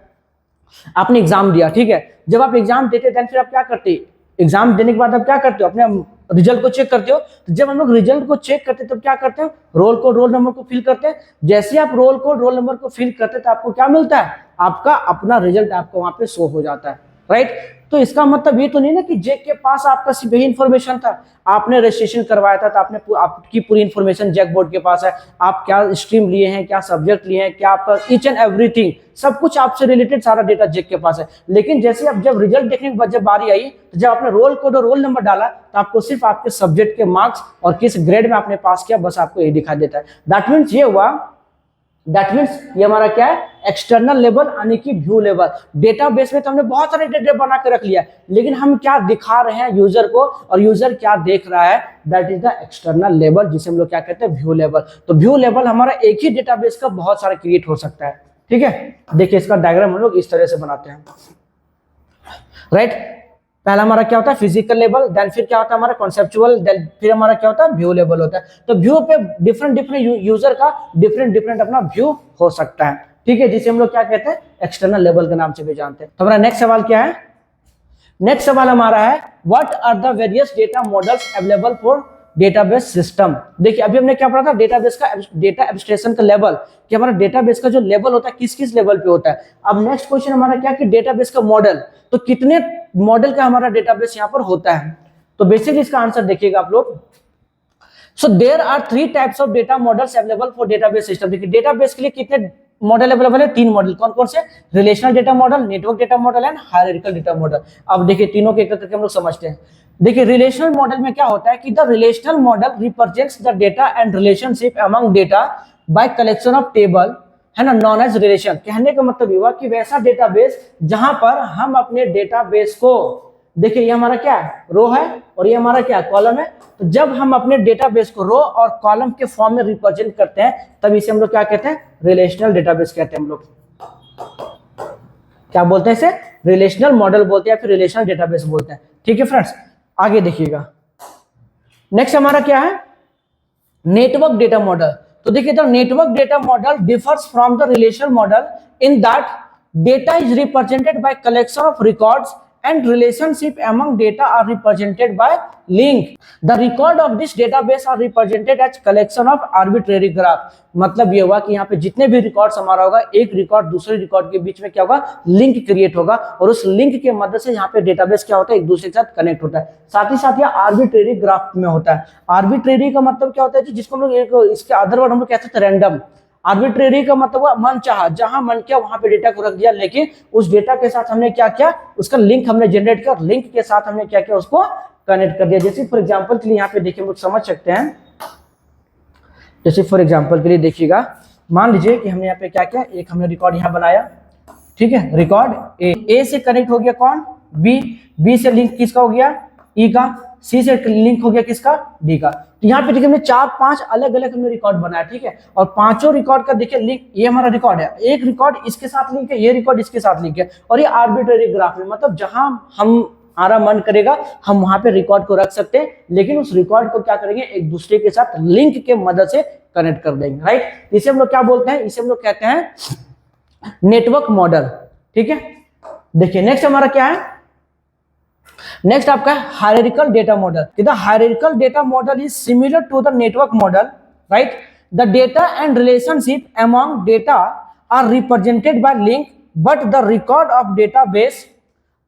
आपने एग्जाम दिया, ठीक है, जब आप एग्जाम देते हैं फिर आप क्या करते हैं, एग्जाम देने के बाद आप क्या करते हो, अपने रिजल्ट को चेक करते हो, तो जब हम लोग रिजल्ट को चेक करते हैं तब क्या करते हैं, रोल कोड रोल नंबर को फिल करते हैं। जैसे आप रोल कोड रोल नंबर को फिल करते हैं तो आपको क्या मिलता है, आपका अपना रिजल्ट आपको वहां पे शो हो जाता है, राइट। तो इसका मतलब ये तो नहीं ना कि जैक के पास आपका सिर्फ यही इन्फॉर्मेशन था, आपने रजिस्ट्रेशन करवाया था तो आपकी पूरी इन्फॉर्मेशन जैक बोर्ड के पास है, आप क्या स्ट्रीम लिए हैं, क्या सब्जेक्ट लिए हैं, क्या आपका ईच एंड एवरीथिंग सब कुछ आपसे रिलेटेड सारा डेटा जैक के पास है। लेकिन जैसे अब जब रिजल्ट देखने के बाद जब बारी आई, तो जब आपने रोल कोड और रोल नंबर डाला तो आपको सिर्फ आपके सब्जेक्ट के मार्क्स और किस ग्रेड में आपने पास किया बस आपको ये दिखा देता है। दैट मीन्स ये हुआ, दैट मीन्स ये हमारा क्या है, एक्सटर्नल लेवल यानी कि व्यू लेवल। डेटाबेस में तो हमने बहुत सारे डेटा बना के रख लिया, लेकिन हम क्या दिखा रहे हैं यूजर को और यूजर क्या देख रहा है, that is the external level, जिसे हम लोग क्या कहते हैं, व्यू लेवल। तो व्यू लेवल हमारा एक ही डेटाबेस का बहुत सारा क्रिएट हो सकता है, ठीक है। देखिए इसका डायग्राम हम लोग इस तरह से बनाते हैं, राइट। पहला हमारा क्या होता है, फिजिकल लेवल, देन फिर क्या होता है हमारा कॉन्सेप्चुअल, देन फिर हमारा क्या होता है, व्यू लेवल होता है। तो व्यू पे डिफरेंट यूजर का डिफरेंट अपना व्यू हो सकता है, ठीक है, जिसे हम लोग क्या कहते हैं, एक्सटर्नल लेवल के नाम से भी जानते हैं। तो हमारा नेक्स्ट सवाल क्या है, नेक्स्ट सवाल हमारा है what are the various data models available for database system. देखिए अभी हमने क्या पढ़ा था, डेटाबेस का डेटा एब्स्ट्रैक्शन का लेवल, कि हमारा डेटाबेस का जो लेवल होता है किस किस लेवल पे होता है। अब नेक्स्ट क्वेश्चन हमारा क्या कि डेटाबेस का मॉडल, तो कितने मॉडल का हमारा डेटाबेस यहाँ पर होता है। तो बेसिकली इसका आंसर देखिएगा आप लोग। So there are 3 types of data models available for database system. देखिए डेटाबेस के लिए कितने मॉडल अवेलेबल है, 3 मॉडल। कौन कौन से, relational data model, network data model and hierarchical data model. अब देखिए तीनों के एक करके हम लोग समझते हैं। देखिए रिलेशनल मॉडल में क्या होता है कि the relational model represents the data and relationship among data bye collection of table, है ना, नॉन एज रिलेशन। कहने का मतलब ये हुआ कि वैसा डेटाबेस जहां पर हम अपने डेटाबेस को, देखिए ये हमारा क्या है, रो है और ये हमारा क्या है, कॉलम है। तो जब हम अपने डेटाबेस को रो और कॉलम के फॉर्म में रिप्रेजेंट करते हैं तब इसे हम लोग क्या कहते हैं, रिलेशनल डेटाबेस कहते हैं। हम लोग क्या बोलते हैं, इसे रिलेशनल मॉडल बोलते हैं या फिर रिलेशनल डेटाबेस बोलते हैं, ठीक है फ्रेंड्स। आगे देखिएगा नेक्स्ट हमारा क्या है, नेटवर्क डेटा मॉडल। तो देखिए the network data model differs from the relational model in that data is represented by collection of records and relationship among data are represented by link. The record of this database are represented as collection of arbitrary graph. मतलब ये हुआ कि यहाँ पे जितने भी रिकॉर्ड्स हमारा होगा, एक रिकॉर्ड दूसरे रिकॉर्ड के बीच में क्या होगा, लिंक क्रिएट होगा और उस लिंक के मदद से यहाँ पे डेटाबेस क्या होता है, एक दूसरे के साथ कनेक्ट होता है। साथ ही साथ ये आर्बिट्रेरी ग्राफ में होता है। आर्बिट्रेरी का मतलब क्या होता है, जिसको हम लोग एक इसके अदर वर्ड हम लोग कहते हैं रैंडम। आर्बिट्रेरी का मतलब हुआ मन चाहा, जहां मन किया वहां पे डेटा को रख दिया, लेकिन उस डेटा के साथ हमने क्या किया, उसका लिंक हमने जनरेट किया, लिंक के साथ हमने क्या किया, उसको कनेक्ट कर दिया। जैसे फॉर एग्जांपल के लिए यहाँ पे देखिए हम लोग समझ सकते हैं, जैसे फॉर एग्जांपल के लिए देखिएगा, मान लीजिए कि हमने यहाँ पे क्या किया, एक हमने रिकॉर्ड यहाँ बनाया, ठीक है, रिकॉर्ड ए से कनेक्ट हो गया कौन, बी से लिंक किसका हो गया, ई का, सी से लिंक हो गया किसका, डी का। तो यहाँ पे देखिए हमने 4-5 अलग अलग हमने रिकॉर्ड बनाया, ठीक है, और पांचों रिकॉर्ड का देखिए लिंक, ये हमारा रिकॉर्ड है, एक रिकॉर्ड इसके साथ लिंक है, ये रिकॉर्ड इसके साथ लिंक है, और ये आर्बिट्रेरी ग्राफ में, मतलब जहां हमारा मन करेगा हम वहां पे रिकॉर्ड को रख सकते हैं, लेकिन उस रिकॉर्ड को क्या करेंगे, एक दूसरे के साथ लिंक के मदद से कनेक्ट कर देंगे, राइट। इसे हम लोग क्या बोलते हैं, इसे हम लोग कहते हैं नेटवर्क मॉडल, ठीक है। देखिए नेक्स्ट हमारा क्या है, नेक्स्ट आपका hierarchical data model. The hierarchical data model is similar to the network model, right. The data and relationship among data are represented by link, but the record of database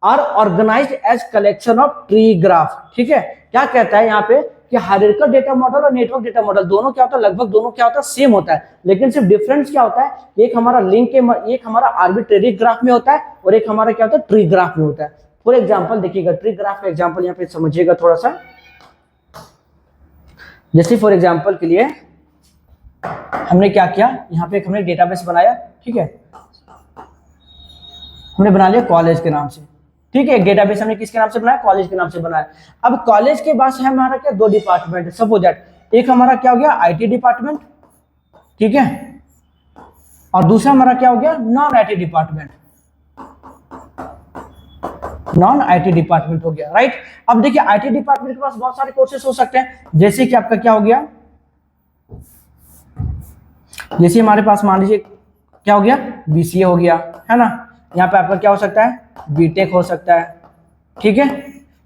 are organized as collection of tree graph, ठीक है। क्या कहता है यहाँ पे कि हायरार्किकल डेटा मॉडल और नेटवर्क डेटा मॉडल दोनों क्या होता है, लगभग दोनों क्या होता है, सेम होता है, लेकिन सिर्फ डिफरेंस क्या होता है, एक हमारा लिंक के, एक हमारा आर्बिट्रेरी ग्राफ में होता है और एक हमारा क्या होता है, ट्री ग्राफ में होता है। फॉर एग्जाम्पल देखिएगा, ट्री ग्राफ का एग्जाम्पल यहाँ पे समझिएगा थोड़ा सा। जैसे फॉर एग्जाम्पल के लिए हमने क्या किया, यहाँ पे हमने डेटाबेस बनाया, ठीक है, हमने बना लिया कॉलेज के नाम से, ठीक है। डेटाबेस हमने किसके नाम से बनाया, कॉलेज के नाम से बनाया। अब कॉलेज के पास है हमारा क्या, 2 डिपार्टमेंट है, सपोज दैट एक हमारा क्या हो गया, आईटी डिपार्टमेंट, ठीक है, और दूसरा हमारा क्या हो गया, non IT department, non IT department हो गया, राइट। अब देखिए आईटी डिपार्टमेंट के पास बहुत सारे कोर्सेस हो सकते हैं, जैसे कि आपका क्या हो गया, जैसे हमारे पास मान लीजिए क्या हो गया, बीसीए हो गया, है ना। यहाँ पे आपका क्या हो सकता है, बीटेक हो सकता है, ठीक है,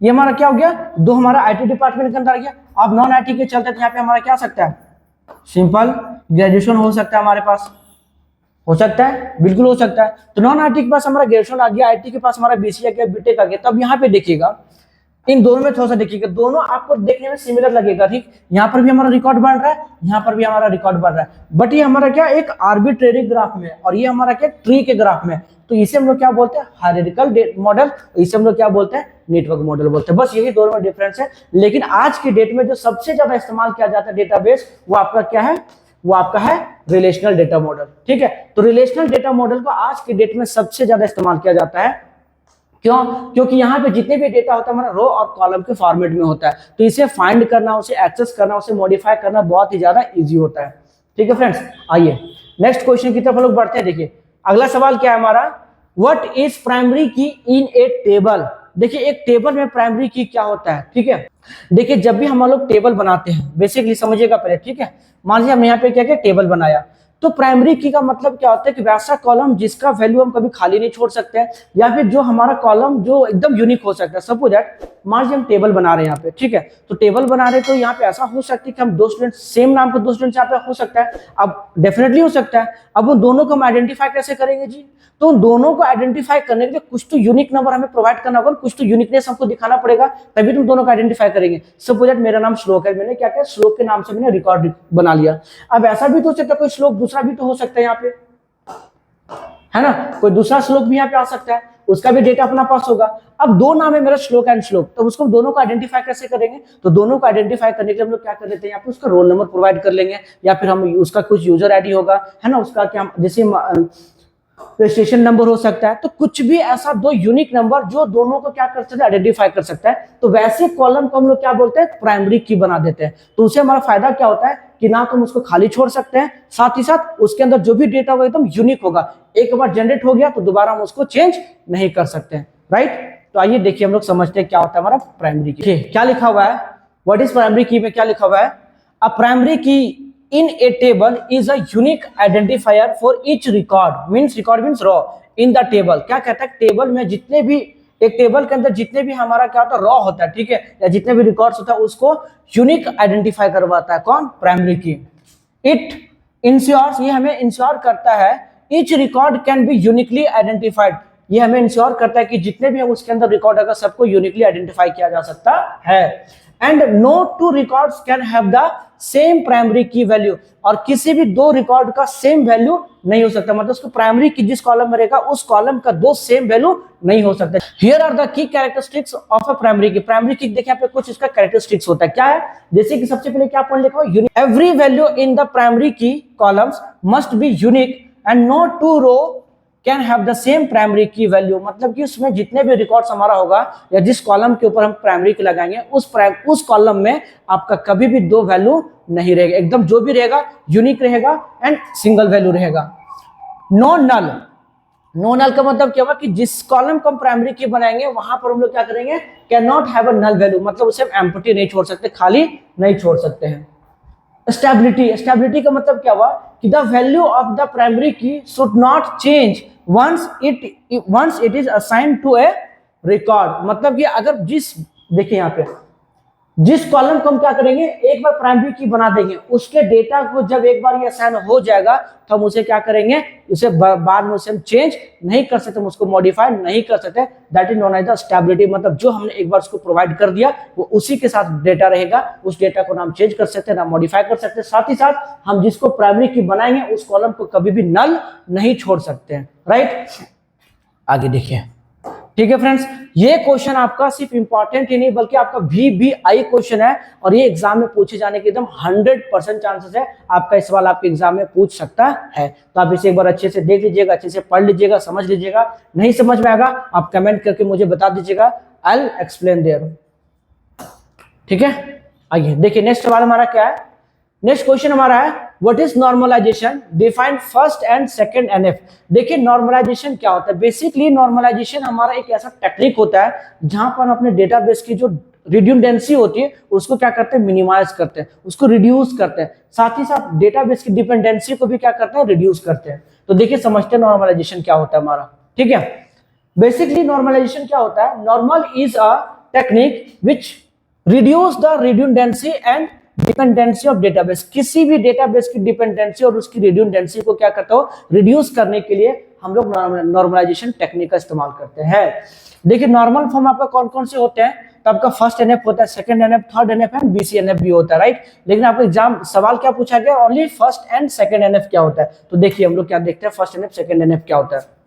ये हमारा क्या हो गया, दो हमारा आईटी डिपार्टमेंट के अंदर आ गया। अब नॉन आईटी के चलते यहाँ पे हमारा क्या आ सकता है, सिंपल ग्रेजुएशन हो सकता है हमारे पास, हो सकता है, बिल्कुल हो सकता है। तो नॉन आईटी के पास हमारा ग्रेजुएशन आ गया, आईटी के पास हमारा बीसीए आ गया, बीटेक आ गया। तब यहाँ पे देखिएगा इन दोनों में थोड़ा सा देखिएगा, दोनों आपको देखने में सिमिलर लगेगा, ठीक। यहाँ पर भी हमारा रिकॉर्ड बन रहा है, यहाँ पर भी हमारा रिकॉर्ड बन रहा है, बट ये हमारा क्या एक आर्बिट्रेरी ग्राफ में और ये हमारा क्या ट्री के ग्राफ में। तो इसे हम लोग क्या बोलते हैं, हायरार्किकल मॉडल, इसे हम लोग क्या बोलते हैं, नेटवर्क मॉडल बोलते हैं। बस यही दोनों में डिफरेंस है। लेकिन आज की डेट में जो सबसे ज्यादा इस्तेमाल किया जाता है डेटाबेस, वो आपका क्या है, वो आपका है रिलेशनल डेटा मॉडल, ठीक है। तो रिलेशनल डेटा मॉडल को आज की डेट में सबसे ज्यादा इस्तेमाल किया जाता है। क्यों? क्योंकि यहाँ पे जितने भी डेटा होता है हमारा रो और कॉलम के फॉर्मेट में होता है, तो इसे फाइंड करना, उसे एक्सेस करना, उसे मॉडिफाई करना बहुत ही ज्यादा इजी होता है, ठीक है फ्रेंड्स। आइए नेक्स्ट क्वेश्चन की तरफ हम लोग बढ़ते हैं। देखिए अगला सवाल क्या है हमारा, व्हाट इज प्राइमरी की इन ए टेबल। देखिए एक टेबल में प्राइमरी की क्या होता है, ठीक है। देखिए जब भी हम लोग टेबल बनाते हैं, बेसिकली समझिएगा पहले, ठीक है। मान लीजिए हम यहाँ पे क्या क्या टेबल बनाया, तो प्राइमरी की का मतलब क्या होता है कि वैसा कॉलम जिसका वैल्यू हम कभी खाली नहीं छोड़ सकते हैं, या फिर जो हमारा कॉलम जो एकदम यूनिक हो सकता है। सपोज दैट मान लीजिए हम टेबल बना रहे हैं यहाँ पे, ठीक है। तो टेबल बना रहे हैं तो यहाँ पे ऐसा हो सकता है कि हम दो स्टूडेंट, सेम नाम के दो स्टूडेंट यहाँ पे हो सकता है, अब डेफिनेटली हो सकता है। अब उन दोनों को हम आइडेंटिफाई कैसे करेंगे जी, तो उन दोनों को आइडेंटिफाई करने के लिए कुछ तो यूनिक नंबर हमें प्रोवाइड करना होगा, कुछ तो यूनिकनेस हमको दिखाना पड़ेगा, तभी तुम दोनों को आइडेंटिफाई करेंगे। सपोज दैट मेरा नाम श्लोक है, मैंने क्या किया, श्लोक के नाम से मैंने रिकॉर्ड बना लिया। अब ऐसा भी तो हो सकता है कोई श्लोक दूसरा भी तो हो सकता है यहाँ पे, है ना, कोई दूसरा श्लोक भी यहाँ पे आ सकता है, उसका भी डेटा अपना पास होगा। अब दो नाम है मेरा श्लोक एंड श्लोक, तो उसको दोनों को आइडेंटिफाई कैसे करेंगे, तो दोनों को आइडेंटिफाई करने के लिए हम लोग क्या कर लेते हैं, यहाँ पे उसका रोल नंबर प्रोवाइड कर लेंगे, या फिर हम उसका कुछ यूजर आईडी होगा, है ना, उसका क्या जैसे रजिस्ट्रेशन नंबर हो सकता है। तो कुछ भी ऐसा दो यूनिक नंबर जो दोनों को क्या कर सकते हैं, आइडेंटिफाई कर सकता है। तो वैसे कॉलम को हम लोग क्या बोलते हैं, प्राइमरी की बना देते हैं। तो उससे हमारा फायदा क्या होता है कि ना तुम उसको खाली छोड़ सकते हैं, साथ ही साथ उसके अंदर जो भी डेटा होगा एकदम यूनिक होगा, एक बार जनरेट हो गया तो दोबारा हम उसको चेंज नहीं कर सकते हैं, राइट। तो आइए देखिए हम लोग समझते हैं क्या होता है हमारा प्राइमरी की। क्या लिखा हुआ है, व्हाट इज प्राइमरी की में क्या लिखा हुआ है, अ प्राइमरी की in a table is a unique identifier for each record means raw in the table। क्या कहता है, टेबल में जितने भी, एक टेबल के अंदर जितने भी हमारा क्या होता है, रॉ होता है, ठीक है, या जितने भी रिकॉर्ड्स होता है उसको यूनिक आइडेंटिफाई करवाता है कौन, प्राइमरी की। इट इंश्योर्स, ये हमें इंश्योर करता है, each record can be uniquely identified, ये हमें इंश्योर करता है कि जितने भी उसके अंदर रिकॉर्ड होगा सबको यूनिकली आइडेंटिफाई किया जा सकता है। And no two records can have the same primary key value, और किसी भी दो रिकॉर्ड का सेम वैल्यू नहीं हो सकता, मतलब उसको प्राइमरी की जिस कॉलम में रहेगा उस कॉलम का दो सेम वैल्यू नहीं हो सकता। Here are the key characteristics of a primary key. Primary key देखिए यहाँ पे कुछ इसका कैरेक्टरिस्टिक्स होता है, क्या है, जैसे कि सबसे पहले क्या पॉइंट लिखा हुआ, every value in the primary key columns must be unique and no two row can have the same primary key value. मतलब कि उसमें जितने भी रिकॉर्ड्स हमारा होगा या जिस कॉलम के ऊपर हम प्राइमरी की लगाएंगे उस कॉलम में आपका कभी भी दो वैल्यू नहीं रहेगा, एकदम जो भी रहेगा यूनिक रहेगा एंड सिंगल वैल्यू रहेगा। नो नल, नो नल का मतलब क्या हुआ कि जिस कॉलम को हम प्राइमरी की बनाएंगे वहां पर हम लोग क्या करेंगे, can not have a null value, मतलब उसे हम एम्प्टी नहीं छोड़ सकते, खाली नहीं छोड़ सकते हैं। स्टेबिलिटी, स्टेबिलिटी का मतलब क्या हुआ कि the value of the primary key should not change once it is assigned to a record। मतलब कि अगर देखिए यहाँ पे जिस कॉलम को हम क्या करेंगे, एक बार प्राइमरी की बना देंगे, उसके डेटा को जब एक बार ये असाइन हो जाएगा तो हम उसे क्या करेंगे, उसे बाद में उसे हम चेंज नहीं कर सकते, हम उसको मॉडिफाई नहीं कर सकते। That is known as the stability, मतलब जो हमने एक बार उसको प्रोवाइड कर दिया वो उसी के साथ डेटा रहेगा, उस डेटा को ना हम चेंज कर सकते ना मॉडिफाई कर सकते, साथ ही साथ हम जिसको प्राइमरी की बनाएंगे उस कॉलम को कभी भी नल नहीं छोड़ सकते हैं, राइट। आगे देखिए, ठीक है फ्रेंड्स, ये क्वेश्चन आपका सिर्फ इंपॉर्टेंट ही नहीं बल्कि आपका VBI क्वेश्चन है, और ये एग्जाम में पूछे जाने के एकदम 100% चांसेस है आपका इस सवाल आपके एग्जाम में पूछ सकता है। तो आप इसे एक बार अच्छे से देख लीजिएगा, अच्छे से पढ़ लीजिएगा, समझ लीजिएगा। नहीं समझ में आएगा आप कमेंट करके मुझे बता दीजिएगा, आई विल एक्सप्लेन देयर, ठीक है। आइए देखिए नेक्स्ट सवाल हमारा क्या है, नेक्स्ट क्वेश्चन हमारा है what is normalization, define first and second NF। देखिए नॉर्मलाइजेशन क्या होता है, बेसिकली नॉर्मलाइजेशन हमारा एक ऐसा टेक्निक होता है जहां पर हम अपने डेटाबेस की जो रिड्यूंडेंसी होती है उसको क्या करते हैं, मिनिमाइज करते हैं, उसको रिड्यूस करते हैं, साथ ही साथ डेटाबेस की डिपेंडेंसी को भी क्या करते हैं, रिड्यूस करते हैं। तो देखिए समझते हैं नॉर्मलाइजेशन क्या होता है हमारा, ठीक है। बेसिकली नॉर्मलाइजेशन क्या होता है, normal is a technique which reduce the redundancy and dependency of database. किसी भी डेटाबेस की डिपेंडेंसी और उसकी रिड्यूडेंसी को क्या करता हो, रिड्यूस करने के लिए हम लोग नॉर्मलाइजेशन टेक्निक का इस्तेमाल करते हैं। देखिए नॉर्मल फॉर्म आपका कौन कौन से होते हैं, तो आपका फर्स्ट एनएफ होता है, second NF, third NF and BCNF भी होता है, राइट। लेकिन आपको एग्जाम सवाल क्या पूछा गया, only first and second NF क्या होता है। तो देखिए हम लोग क्या देखते हैं, फर्स्ट एनएफ सेकंड एनएफ क्या होता है।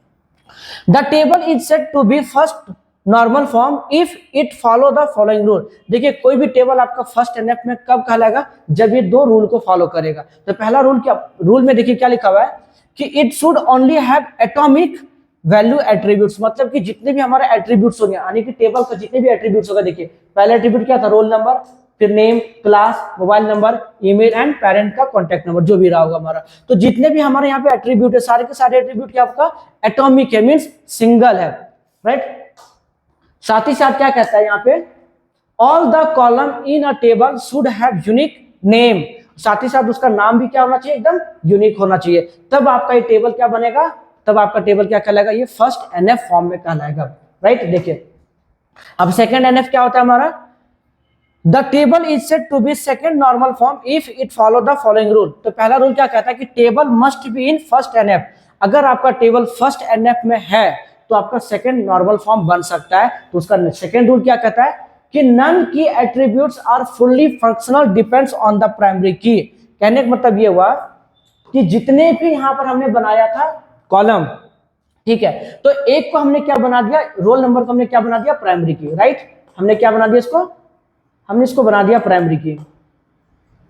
The table is said to be first normal form if it follow the following rule। देखिए कोई भी टेबल आपका फर्स्ट एनएफ में कब कहलाएगा, जब ये दो रूल को फॉलो करेगा। तो पहला रूल क्या, रूल में देखिए क्या लिखा हुआ है कि it should only have atomic value attributes, मतलब कि जितने भी हमारे एट्रीब्यूट्स होंगे, यानी कि टेबल का जितने भी एट्रीब्यूट्स होगा, देखिए पहला एट्रीब्यूट क्या था, रोल नंबर, फिर name, class, mobile number, email and parent का कॉन्टैक्ट नंबर, जो भी रहा होगा हमारा। तो जितने भी हमारे यहाँ पे एट्रीब्यूट है, सारे के सारे एट्रीब्यूट क्या आपका एटॉमिक है, मींस सिंगल है, राइट। साथ ही साथ क्या कहता है यहाँ पे, all the column in a table should have unique name, साथ ही साथ उसका नाम भी क्या होना चाहिए, एकदम यूनिक होना चाहिए, तब आपका ये टेबल क्या बनेगा, तब आपका टेबल क्या कहलाएगा, ये फर्स्ट एनएफ फॉर्म में कहलाएगा, राइट। देखिए अब सेकंड एनएफ क्या होता है हमारा, the table is said to be second normal form if it follow the following rule. तो पहला रूल क्या कहता है कि table must be in first NF, अगर आपका टेबल फर्स्ट एनएफ में है तो आपका सेकंड नॉर्मल फॉर्म बन सकता है। तो उसका सेकंड रूल क्या कहता है कि non key attributes are fully functional depends on the primary key. कहने का मतलब ये हुआ कि जितने भी यहां पर हमने बनाया था कॉलम, ठीक है, तो एक को हमने क्या बना दिया, रोल नंबर को हमने क्या बना दिया, प्राइमरी की, राइट। हमने क्या बना दिया इसको, हमने इसको बना दिया प्राइमरी की,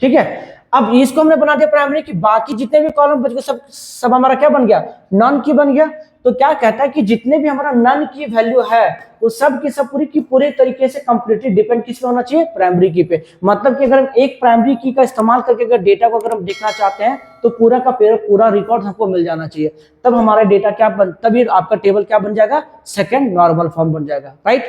ठीक है। अब इसको हमने बना दिया प्राइमरी की, बाकी जितने भी कॉलम बच गए सब हमारा क्या बन गया, नन की बन गया। तो क्या कहता है कि जितने भी हमारा नन की वैल्यू है वो सब की सब पूरी की पूरे तरीके से कंप्लीटली डिपेंड किस पे होना चाहिए, प्राइमरी की पे। मतलब कि अगर हम एक प्राइमरी की का इस्तेमाल करके अगर डेटा को अगर हम देखना चाहते हैं तो पूरा का पूरा रिकॉर्ड हमको मिल जाना चाहिए, तब हमारा डेटा क्या तभी आपका टेबल क्या बन जाएगा, सेकेंड नॉर्मल फॉर्म बन जाएगा, राइट।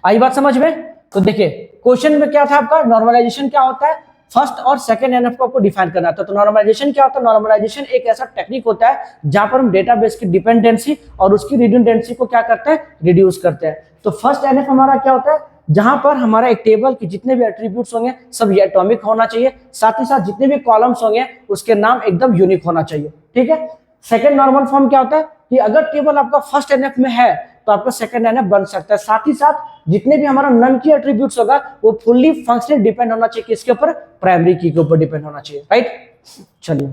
आई बात समझ में। तो देखिए क्वेश्चन में क्या था आपका, नॉर्मलाइजेशन क्या होता है, फर्स्ट और सेकंड एनएफ को आपको डिफाइन करना था। तो नॉर्मलाइजेशन क्या होता है, नॉर्मलाइजेशन एक ऐसा टेक्निक होता है जहां पर हम डेटाबेस की डिपेंडेंसी और उसकी रिडंडेंसी को क्या करते हैं, रिड्यूस करते हैं। तो फर्स्ट एनएफ हमारा क्या होता है, जहां पर हमारा एक टेबल के जितने भी एट्रीब्यूट्स होंगे सब ये एटॉमिक होना चाहिए, साथ ही साथ जितने भी कॉलम्स होंगे उसके नाम एकदम यूनिक होना चाहिए, ठीक है। सेकंड नॉर्मल फॉर्म क्या होता है कि अगर टेबल आपका फर्स्ट एनएफ में है तो आपका सेकंड एनएफ बन सकता है, साथ ही साथ जितने भी हमारा नन की एट्रीब्यूट्स होगा वो फुल्ली फंक्शनल डिपेंड होना चाहिए किसके ऊपर, प्राइमरी की के ऊपर डिपेंड होना चाहिए, राइट। चलिए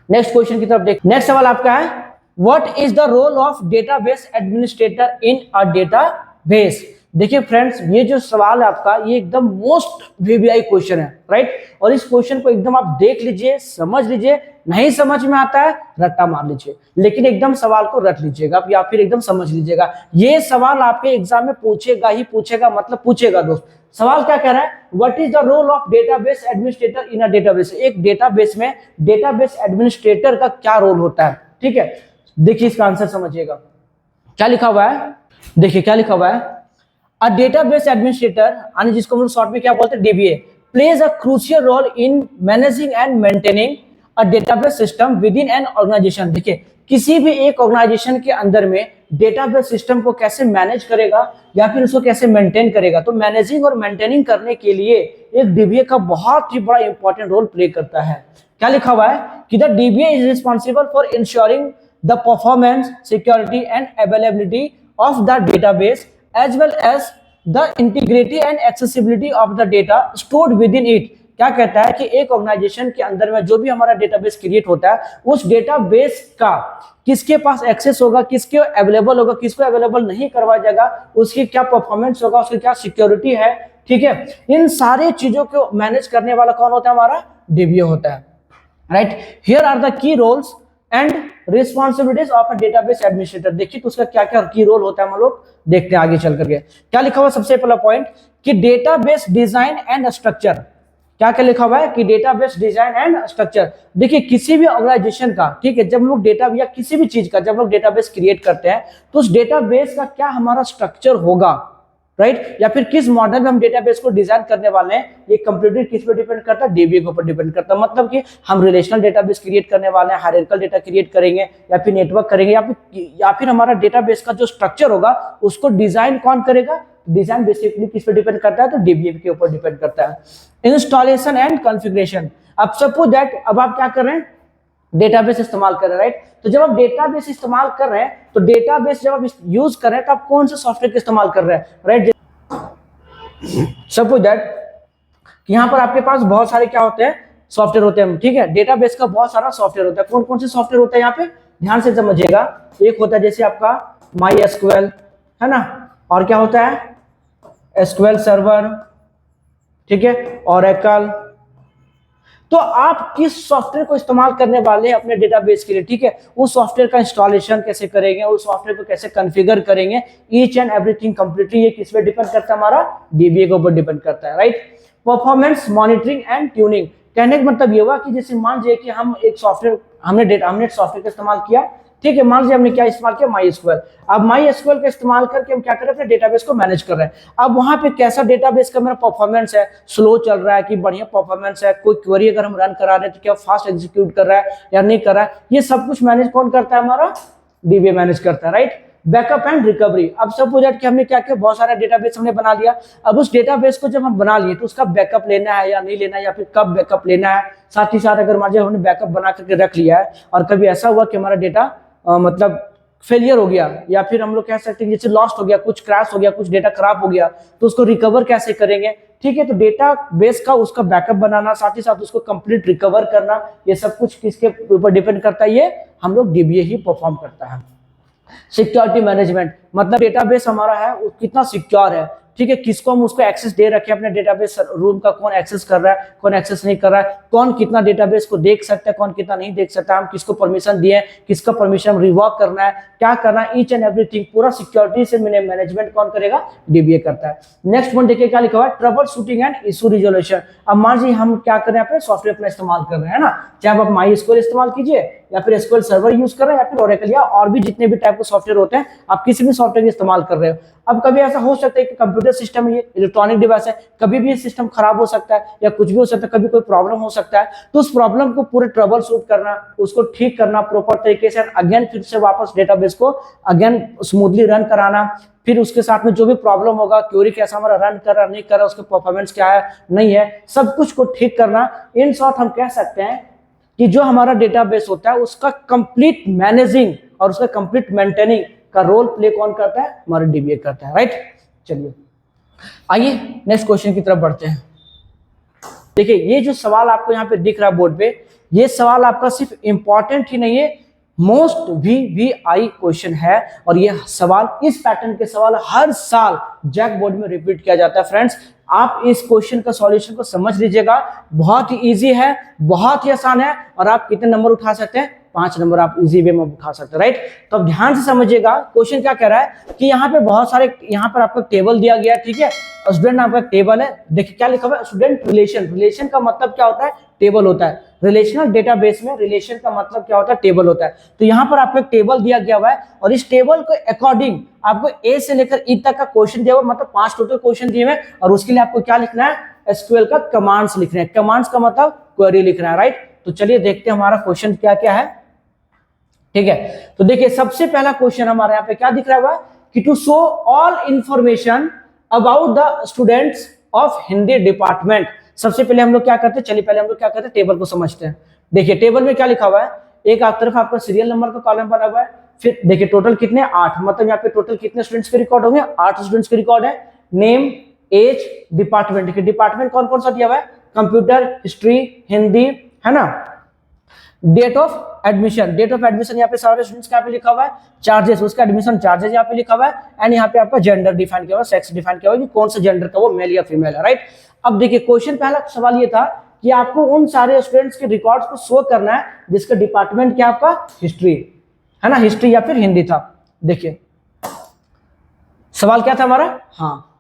नेक्स्ट क्वेश्चन की तरफ देख। नेक्स्ट सवाल आपका है, what is the role of database administrator in a database. देखिए फ्रेंड्स, ये जो सवाल है आपका ये एकदम मोस्ट वीवीआई क्वेश्चन है, राइट। और इस क्वेश्चन को एकदम आप देख लीजिए, समझ लीजिए, नहीं समझ में आता है रट्टा मार लीजिए, लेकिन एकदम सवाल को रट लीजिएगा या फिर एकदम समझ लीजिएगा। ये सवाल आपके एग्जाम में पूछेगा ही पूछेगा, मतलब पूछेगा दोस्त। सवाल क्या कह रहा है, what is the role of database administrator in a database. एक डेटाबेस में डेटाबेस एडमिनिस्ट्रेटर का क्या रोल होता है, ठीक है। देखिए इसका आंसर समझिएगा, क्या लिखा हुआ है, देखिए क्या लिखा हुआ है, अ डेटाबेस एडमिनिस्ट्रेटर, यानी जिसको हम शॉर्ट में क्या बोलते हैं, DBA, plays a crucial role in managing and maintaining a database system within an organization. देखिए किसी भी एक ऑर्गेनाइजेशन के अंदर में डेटाबेस सिस्टम को कैसे मैनेज करेगा या फिर उसको कैसे मेंटेन करेगा। तो मैनेजिंग और मेंटेनिंग करने के लिए एक डीबीए का बहुत ही बड़ा इंपॉर्टेंट रोल प्ले करता है। क्या लिखा हुआ है कि the dBA is responsible for ensuring the performance, security and availability of the database as well as the integrity and accessibility of the data stored within it। क्या कहता है कि एक ऑर्गेनाइजेशन के अंदर में जो भी हमारा डेटाबेस क्रिएट होता है उस डेटाबेस का किसके पास एक्सेस होगा, किसके अवेलेबल होगा, किसको अवेलेबल नहीं करवाया जाएगा, उसकी क्या परफॉर्मेंस होगा, उसकी क्या सिक्योरिटी है, ठीक है। इन सारे चीजों को मैनेज करने वाला कौन होता है, हमारा डीबीए होता है, right. Here are the key roles and responsibilities of a database administrator. देखिए तो उसका क्या क्या की रोल होता है हम लोग देखते हैं आगे चल करके। क्या लिखा हुआ सबसे पहला पॉइंट कि डेटाबेस डिजाइन एंड स्ट्रक्चर। क्या क्या लिखा हुआ है कि डेटाबेस डिजाइन एंड स्ट्रक्चर। देखिए किसी भी ऑर्गेनाइजेशन का, ठीक है, जब लोग डेटा या किसी भी चीज का जब लोग डेटाबेस क्रिएट करते हैं तो उस डेटाबेस का क्या हमारा स्ट्रक्चर होगा, राइट, या फिर किस मॉडल में हम डेटाबेस को डिजाइन करने वाले हैं, ये कंप्लीटली किस पे डिपेंड करता है, डीबीए के ऊपर डिपेंड करता है। मतलब कि हम रिलेशनल डेटाबेस क्रिएट करने वाले हैं, हायरार्किकल डेटा क्रिएट करेंगे या फिर नेटवर्क करेंगे, या फिर हमारा डेटाबेस का जो स्ट्रक्चर होगा उसको डिजाइन कौन करेगा, डिजाइन बेसिकली किस पे डिपेंड करता है, तो डीबीए के ऊपर डिपेंड करता है। इंस्टॉलेशन एंड कॉन्फ़िगरेशन, अब सपोज दैट अब आप क्या कर रहे हैं, डेटाबेस इस्तेमाल कर रहे हैं, राइट। तो जब आप डेटाबेस इस्तेमाल कर रहे हैं, तो डेटाबेस जब आप यूज कर रहे हैं तो आप कौन से सॉफ्टवेयर का इस्तेमाल कर रहे हैं, राइट। सपोज दैट यहाँ पर आपके पास बहुत सारे क्या होते हैं, सॉफ्टवेयर होते हैं, ठीक है। डेटाबेस का बहुत सारा सॉफ्टवेयर होता है, कौन कौन से सॉफ्टवेयर होता है यहाँ पे, ध्यान से समझिएगा। एक होता है जैसे आपका माई एसक्यूएल, है ना, और क्या होता है एसक्यूएल सर्वर, ठीक है, ओरेकल। तो आप किस सॉफ्टवेयर को इस्तेमाल करने वाले हैं अपने डेटाबेस के लिए, ठीक है, उस सॉफ्टवेयर का इंस्टॉलेशन कैसे करेंगे, उस सॉफ्टवेयर को कैसे कॉन्फ़िगर करेंगे, ईच एंड एवरीथिंग कंप्लीटली ये किस पे डिपेंड करता है, हमारा डीबीए के ऊपर डिपेंड करता है, right. Performance monitoring and tuning, कहने का मतलब ये हुआ कि जैसे मान लीजिए कि हम एक सॉफ्टवेयर हमने सॉफ्टवेयर का इस्तेमाल किया, ठीक है, मान लीजिए हमने क्या इस्तेमाल किया, माई एसक्यूएल। अब माई एसक्यूएल का इस्तेमाल करके हम क्या कर रहे हैं, डेटाबेस को मैनेज कर रहे हैं। अब वहां पे कैसा डेटाबेस का मेरा परफॉर्मेंस है, स्लो चल रहा है कि बढ़िया परफॉर्मेंस है, कोई क्वेरी अगर हम रन करा रहे हैं तो क्या फास्ट एग्जीक्यूट कर रहा है या नहीं कर रहा है, ये सब कुछ मैनेज कौन करता है, हमारा डीबीए मैनेज करता है, राइट। बैकअप एंड रिकवरी, अब सपोज दैट कि हमने क्या किया, बहुत सारा डेटाबेस हमने बना लिया। अब उस डेटाबेस को जब हम बना लिए तो उसका बैकअप लेना है या नहीं लेना है, या फिर कब बैकअप लेना है। साथ ही साथ अगर मान लीजिए हमने बैकअप बना करके रख लिया है और कभी ऐसा हुआ कि हमारा डेटा मतलब फेलियर हो गया, या फिर हम लोग कह सकते हैं जैसे लॉस्ट हो गया, कुछ क्रैश हो गया, कुछ डेटा खराब हो गया, तो उसको रिकवर कैसे करेंगे, ठीक है। तो डेटा बेस का उसका बैकअप बनाना, साथ ही साथ उसको कंप्लीट रिकवर करना, ये सब कुछ किसके ऊपर डिपेंड करता है, ये हम लोग डीबीए ही परफॉर्म करता है। सिक्योरिटी मैनेजमेंट, मतलब डेटाबेस हमारा है वो कितना सिक्योर है, ठीक है, किसको हम उसको एक्सेस दे रखे हैं अपने डेटाबेस रूम का, कौन एक्सेस कर रहा है, कौन एक्सेस नहीं कर रहा है, कौन कितना डेटाबेस को देख सकता है, कौन कितना नहीं देख सकता, हम किसको परमिशन दिए, किसका परमिशन हम रिवॉक करना है, क्या करना है, ईच एंड एवरीथिंग पूरा सिक्योरिटी से मैनेजमेंट कौन करेगा, डीबीए करता है। नेक्स्ट पॉइंट देखिए क्या लिखा हुआ है, trouble shooting and issue resolution. अब मान लीजिए हम क्या कर रहे हैं, सॉफ्टवेयर अपना इस्तेमाल कर रहे हैं ना, चाहे आप माई एसक्यूएल इस्तेमाल कीजिए या फिर एसक्यूएल सर्वर यूज कर रहे हैं या फिर ओरेकल या और भी जितने भी टाइप के सॉफ्टवेयर होते हैं, आप किसी भी सॉफ्टवेयर का इस्तेमाल कर रहे हो। अब कभी ऐसा हो सकता है कि कंप्यूटर सिस्टम ये इलेक्ट्रॉनिक डिवाइस है, कभी भी ये सिस्टम खराब हो सकता है या कुछ भी हो सकता है, कभी कोई प्रॉब्लम हो सकता है, तो उस प्रॉब्लम को पूरे ट्रबल शूट करना, उसको ठीक करना प्रॉपर तरीके से, अगेन फिर से वापस डेटाबेस को अगेन स्मूथली रन कराना, फिर उसके साथ में जो भी प्रॉब्लम होगा, क्वेरी कैसा हमारा रन कर रहा नहीं कर रहा, उसका परफॉर्मेंस क्या है नहीं है, सब कुछ को ठीक करना। इन शॉर्ट हम कह सकते हैं कि जो हमारा डेटाबेस होता है उसका कंप्लीट मैनेजिंग और उसका कंप्लीट मेंटेनिंग का रोल प्ले कौन करता है, हमारा डीबीए करता है, राइट। चलिए आइए नेक्स्ट क्वेश्चन की तरफ बढ़ते हैं। देखिए ये जो सवाल आपको यहाँ पे दिख रहा है बोर्ड पे, ये सवाल आपका सिर्फ इंपॉर्टेंट ही नहीं है, मोस्ट VVI क्वेश्चन है, और ये सवाल इस पैटर्न के सवाल हर साल जैक बोर्ड में रिपीट किया जाता है। फ्रेंड्स आप इस क्वेश्चन का सॉल्यूशन को समझ लीजिएगा, बहुत ही इजी है, बहुत ही आसान है, और आप कितने नंबर उठा सकते हैं, 5 नंबर आप इजी वे में उठा सकते हैं, राइट। तो अब ध्यान से समझिएगा क्वेश्चन क्या कह रहा है कि यहाँ पे बहुत सारे, यहाँ पर आपको टेबल दिया गया है, ठीक है, स्टूडेंट आपका टेबल है। देखिए क्या लिखा हुआ है, स्टूडेंट रिलेशन। रिलेशन का मतलब क्या होता है, टेबल होता है। रिलेशनल डेटाबेस में रिलेशन का मतलब क्या होता है, टेबल होता है। तो यहाँ पर आपको एक टेबल दिया गया हुआ है, और इस टेबल के अकॉर्डिंग आपको ए से लेकर ई तक का क्वेश्चन दिया हुआ, मतलब 5 टोटल क्वेश्चन दिए हुए, और उसके लिए आपको क्या लिखना है, एसक्यूएल का कमांड्स लिखना है। कमांड्स का मतलब क्वेरी लिखना है, राइट। तो चलिए देखते हैं हमारा क्वेश्चन क्या क्या है, ठीक है। तो देखिए सबसे पहला क्वेश्चन हमारे यहाँ पे क्या दिख रहा है कि to show all information about the students of Hindi department. सबसे पहले हम लोग क्या करते हैं, चलिए पहले हम लोग क्या करते हैं, टेबल को समझते हैं। देखिए टेबल में क्या लिखा हुआ है, एक आप तरफ आपका सीरियल नंबर का कॉलम बना हुआ है, फिर देखिए टोटल कितने 8, मतलब यहाँ पे टोटल कितने स्टूडेंट्स के रिकॉर्ड होंगे, 8 स्टूडेंट्स के रिकॉर्ड है। Name, age, department. देखिए डिपार्टमेंट कौन कौन सा दिया हुआ है, कंप्यूटर, हिस्ट्री, हिंदी, है ना। Date of admission, date of admission यहाँ पे सारे स्टूडेंट्स का पे लिखा हुआ है। चार्जेस, उसका एडमिशन चार्जेस यहाँ पे लिखा हुआ है। एंड यहाँ पे आपका जेंडर डिफाइन किया हुआ है, सेक्स डिफाइन किया हुआ है कि कौन सा जेंडर का वो मेल या फीमेल है, राइट। अब देखिए क्वेश्चन पहला सवाल ये था कि आपको उन सारे स्टूडेंट्स के रिकॉर्ड्स को शो करना है जिसका डिपार्टमेंट क्या आपका हिस्ट्री है ना, हिस्ट्री या फिर हिंदी था। देखिए सवाल क्या था हमारा, हाँ,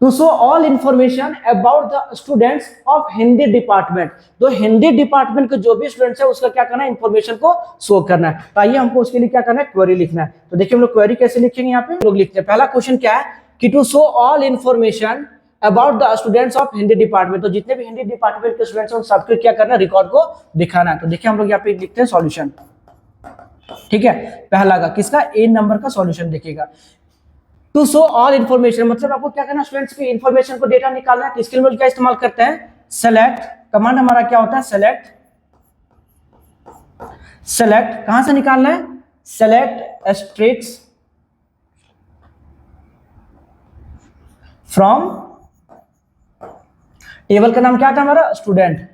to show all information about the students of Hindi department. तो हिंदी डिपार्टमेंट के जो भी स्टूडेंट्स है उसका क्या करना है, इंफॉर्मेशन को शो करना है। तो आइए हमको उसके लिए क्या करना है, क्वेरी लिखना है। तो देखिए हम लोग क्वेरी कैसे लिखेंगे, यहाँ पे लोग लिखते हैं। पहला क्वेश्चन क्या है कि to show all information about the students of Hindi department. तो जितने भी हिंदी डिपार्टमेंट के स्टूडेंट्स हैं सबके क्या करना है, रिकॉर्ड को दिखाना है। तो देखिए हम लोग यहाँ पे लिखते हैं सॉल्यूशन, ठीक है। पहला का किसका, ए नंबर का सॉल्यूशन देखिएगा। टू शो ऑल इन्फॉर्मेशन, मतलब आपको क्या करना है, स्टूडेंट्स की इन्फॉर्मेशन को डेटा निकालना है। तो इसके लिए क्या इस्तेमाल करते हैं, सेलेक्ट कमांड हमारा क्या होता है, सेलेक्ट। सेलेक्ट कहां से निकालना है, सेलेक्ट एस्ट्रिक्स फ्रॉम, टेबल का नाम क्या था हमारा, student.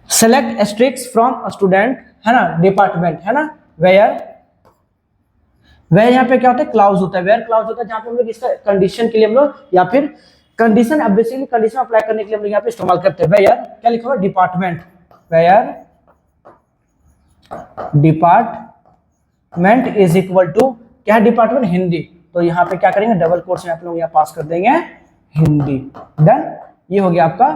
Select asterisks from student, है ना, डिपार्टमेंट, है ना, वेयर। वेयर यहाँ पे क्या होता है, क्लाउज होता है। वेयर क्लाउज होता है जहां पे हम लोग इसका कंडीशन के लिए हम लोग, या फिर कंडीशन, अब बेसिकली कंडीशन अप्लाई करने के लिए हम लोग यहाँ पे इस्तेमाल करते हैं। वेयर क्या लिखा हुआ, department. Where department is equal to क्या है, डिपार्टमेंट हिंदी। तो यहाँ पे क्या करेंगे, डबल कोट्स में आप लोग यहाँ पास कर देंगे हिंदी। डन, ये हो गया आपका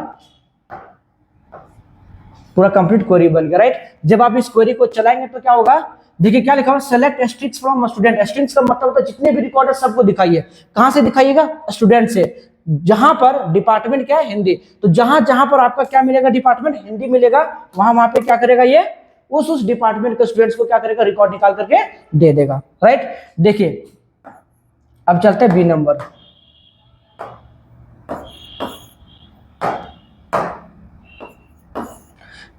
पूरा कंप्लीट क्वेरी बन गया, राइट। जब आप इस क्वेरी को चलाएंगे तो क्या होगा, देखिए क्या लिखा हुआ, select asterisks from student. Asterisks का मतलब होता है जितने भी रिकॉर्ड है सबको दिखाइए। कहां से दिखाइएगा, स्टूडेंट से, जहां पर डिपार्टमेंट क्या है, हिंदी। तो जहां जहां पर आपका क्या मिलेगा, डिपार्टमेंट हिंदी मिलेगा, वहां पे क्या करेगा ये, उस डिपार्टमेंट के स्टूडेंट्स को क्या करेगा, रिकॉर्ड निकाल करके दे देगा, राइट। देखिए अब चलते हैं बी नंबर।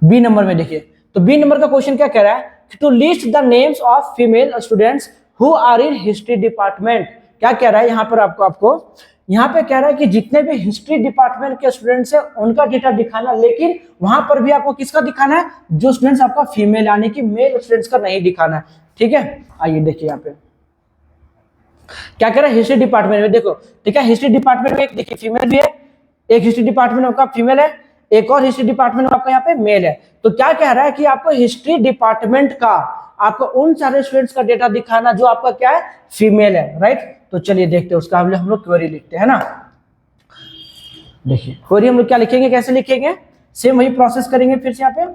बी नंबर में देखिए, तो बी नंबर का क्वेश्चन क्या कह रहा है, to list the names of female students who are in history department. क्या कह रहा है यहाँ पर, आपको यहाँ पे कह रहा है कि जितने भी हिस्ट्री डिपार्टमेंट के स्टूडेंट्स हैं उनका डेटा दिखाना, लेकिन वहां पर भी आपको किसका दिखाना है, जो स्टूडेंट्स आपका फीमेल यानी कि मेल स्टूडेंट्स का नहीं दिखाना है, ठीक है। आइए देखिए यहाँ पे क्या कह रहा है, हिस्ट्री डिपार्टमेंट में देखो, ठीक है, हिस्ट्री डिपार्टमेंट में एक देखिए फीमेल भी है, एक हिस्ट्री डिपार्टमेंट में आपका फीमेल है, एक और हिस्ट्री डिपार्टमेंट में आपका यहाँ पे मेल है। तो क्या कह रहा है कि आपको हिस्ट्री डिपार्टमेंट का आपको उन सारे स्टूडेंट्स का डेटा दिखाना जो आपका क्या है, फीमेल है, राइट। तो चलिए देखते हैं उसका, हम लोग क्वेरी लिखते हैं ना। देखिए क्वेरी हम लोग क्या लिखेंगे, कैसे लिखेंगे, सेम वही प्रोसेस करेंगे फिर से यहाँ पे।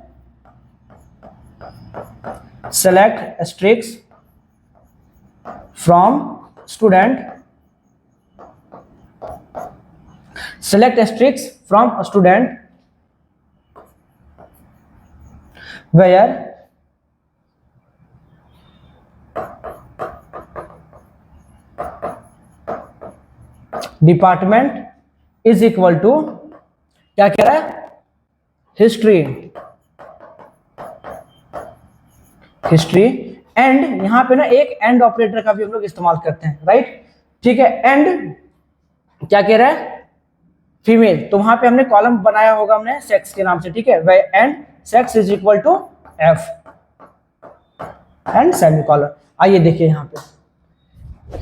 Select asterisks from student, select asterisks from a student where department is equal to क्या कह रहा है, हिस्ट्री। हिस्ट्री एंड यहां पे ना एक एंड ऑपरेटर का भी हम लोग इस्तेमाल करते हैं, राइट, ठीक है। एंड क्या कह रहा है, फीमेल, तो वहां पे हमने कॉलम बनाया होगा हमने सेक्स के नाम से, ठीक है। And sex is equal to F and semicolon. आइए देखिए यहाँ पे